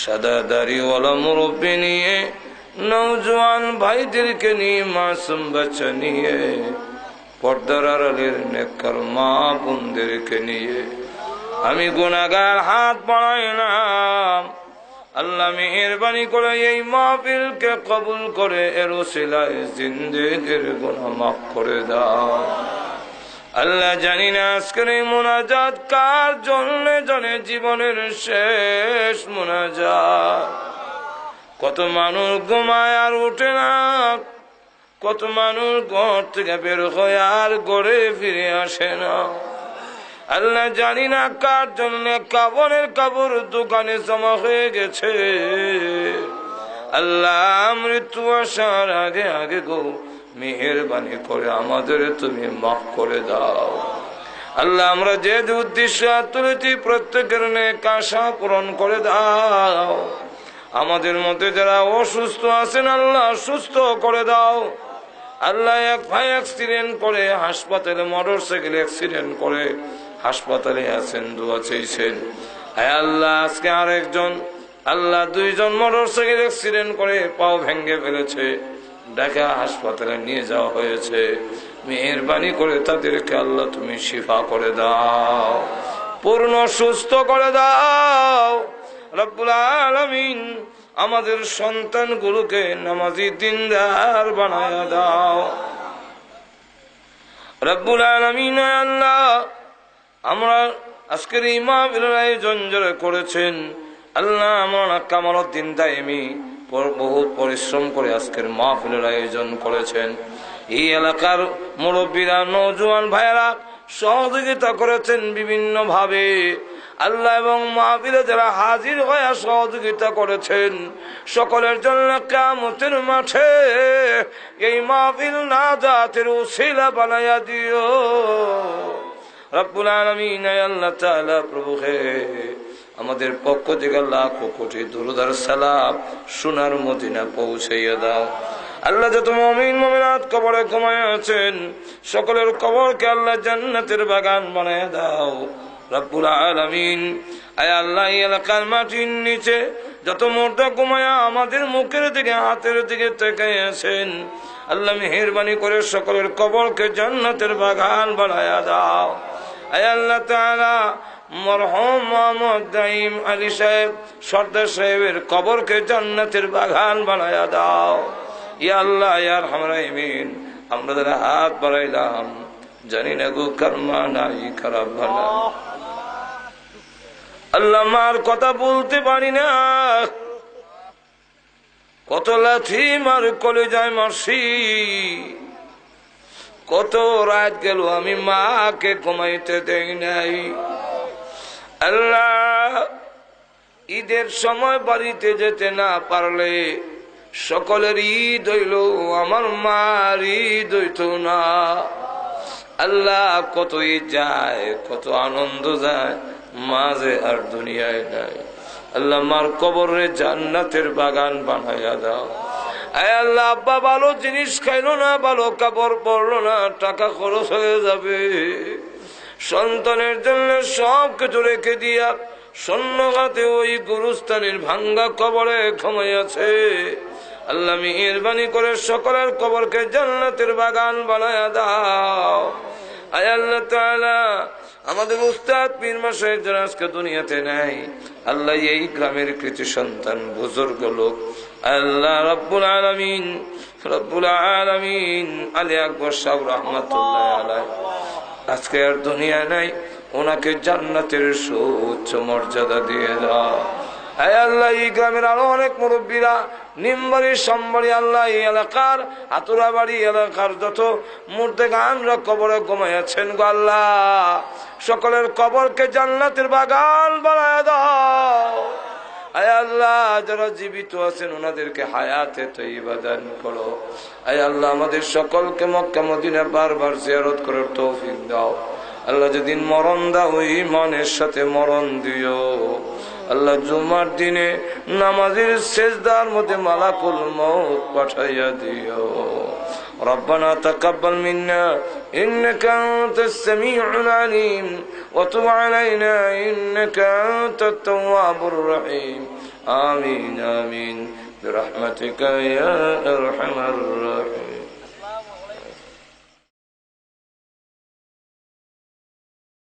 সাদা দাড়িওয়ালা মুরব্বি নিয়ে, নওজোয়ান ভাইদেরকে নিয়ে, মাসুম বাচ্চা নিয়ে, পর্দার আড়ালের নেককার মা বোনদেরকে নিয়ে আমি গুনাহগার হাত বাড়াইলাম। আল্লাহ মেহেরবানি করে এই মাহফিলকে কবুল করে এর ওসিলায় জিন্দেগির গুনাহ মাফ করে দাও। আল্লাহ জানি না আজকের এই মুনাজাত কার জন্য জানে, জীবনের শেষ মুনাজাত। কত মানুষ ঘুমায় আর উঠে না, কত মানুষ ঘর থেকে বের হয়ে আর গড়ে ফিরে আসে না। আল্লাহ জানি না কার জন্য কাবনের কাবর দোকানে জমা হয়ে গেছে। আল্লাহ মৃত্যু আসার আগে আগে গো মেহেরবানি করে আমাদের তুমি মাফ করে দাও। আল্লাহ আমরা যে উদ্দেশ্য তুলেছি প্রত্যেকের নেক আশা পূরণ করে দাও। আমাদের মধ্যে যারা অসুস্থ আছেন আল্লাহ সুস্থ করে দাও। আল্লাহ এক ভাই অ্যাক্সিডেন্ট করে হাসপাতালে, মোটরসাইকেল অ্যাক্সিডেন্ট করে হাসপাতালে আছেন, দোয়া চেয়েছেন। আয় আল্লাহ আজকে আরেকজন আল্লাহ 2 জন মোটরসাইকেল অ্যাক্সিডেন্ট করে পাও ভেঙে ফেলেছে, ঢাকা হাসপাতালে নিয়ে যাওয়া হয়েছে। মেহেরবানি করে তাদেরকে আল্লাহ তুমি শিফা করে দাও, পূর্ণ সুস্থ করে দাও। রব্বুল আলামিন আমাদের সন্তানগুলোকে নামাজি দিনদার বানায়া দাও। রব্বুল আলামিন আল্লাহ আমরা আজকের এই মাহফিলের আয়োজন যারা করেছেন আল্লাহ মাওলানা কামালউদ্দিন দাইমি বহুত পরিশ্রম করে আজকের মাহফিলের আয়োজন করেছেন। এই এলাকার মুরব্বীরা, নওজোয়ান ভাইয়েরা সহযোগিতা করেছেন বিভিন্ন ভাবে। আল্লাহ এবং মাহফিলে যারা হাজির হয়ে সহযোগিতা করেছেন সকলের জন্য কিয়ামতের মাঠে এই মাহফিল নাজাতের উসিলা বানায়া দিও। রব্বুল আলামিন আল্লাহ তাআলা প্রভু হে আমাদের পক্ষ থেকে লাখ কোটি দরুদ আর সালাম সোনার মদিনা পৌঁছাইয়া দাও। আল্লাহ যত মুমিন মুমিনাত কবরে ঘুমায় আছেন সকলের কবরকে আল্লাহ জান্নাতের বাগান বানায় দাও রব্বুল আলামিন। আয় আল্লাহ এই এলাকার মাটির নিচে যত মুর্দা ঘুমায়া আমাদের মুখের দিকে হাতের দিকে তাকিয়ে আছেন আল্লাহ মেহেরবানি করে সকলের কবরকে জান্নাতের বাগান বানায়া দাও। আয় আল্লাহ তাআলা মরহুম মোহাম্মদ দাইম আলী সাহেব সর্দার সাহেবের কবরকে জান্নাতের বাগান বানায়া দাও। ইয়া আল্লাহ ইয়া আরহামার রাহিমিন, আমরা যারা হাত বাড়াইলাম জানি না গো কর্মা নাই খারাপ ভালো আল্লাহ মার কথা বলতে পারি না, কত লাথি মার কলেজায় মারছি, কত রাত গেল আমি মাকে ঘুমাইতে দেই নাই। আল্লাহ ঈদের সময় বাড়িতে যেতে না পারলে সকলের ঈদ হইল, আমার মার ঈদ হইত না। আল্লাহ কত ঈদ যায়, কত আনন্দ যায়, মাঝে আর দুনিয়ায় নাই। আল্লাহ মার কবরে জান্নাতের বাগান বানাইয়া দাও। আয় আল্লাহ আব্বা ভালো জিনিস খাইলো না, ভালো কাপড় পরলো না, টাকা খরচ হয়ে যাবে, সন্তানের জন্য সব কিছু রেখে দিয়া সন্ন্যঘাতে ওই গুরুস্থানের ভাঙ্গা কবরে ঘুমাইয়াছে। আল্লাহ মেহেরবানি করে সকলের কবরকে জান্নাতের বাগান বানায়া দাও। আয় আল্লাহ তাআলা আমাদের উস্তাদ পীর মাশায়েখ যারা আজকে দুনিয়াতে নাই আল্লাহ এই গ্রামের কৃতি সন্তান বুজুর্গ লোক আল্লাহ রব্বুল আলামিন আলী আকবর সাহেব রাহমাতুল্লাহ আলাইহি আজকে আর দুনিয়া নাই, ওনাকে জান্নাতের সুউচ্চ মর্যাদা দিয়ে দাও। আয় আল্লাহ এই গ্রামের আরো অনেক মুরব্বীরা নিমবাড়ি সম্বাড়ি আল্লাহ এই এলাকার আতুরাবাড়ি এলাকার যত মুর্দেগানরা কবরে ঘুমাইয়াছেন গো আল্লাহ সকলের কবরকে জান্নাতের বাগান বানায়া দাও। আয় আল্লাহ যারা জীবিত আছেন ওনাদেরকে হায়াতে তয়্যিবা দান করো। আয় আল্লাহ আমাদের সকলকে মক্কা মদিনা বারবার জিয়ারত করার তৌফিক দাও। আল্লাহ যেদিন মরণ দাও ঈমানের সাথে মরণ দিও। আল্লাহ জুমার দিনে নামাজের সেজদার মধ্যে মালাকুল মউত পাঠাইয়া দিও। ربنا تقبل منا إنك أنت السميع العليم وتب علينا إنك أنت التواب الرحيم آمين آمين برحمتك يا أرحم الراحمين.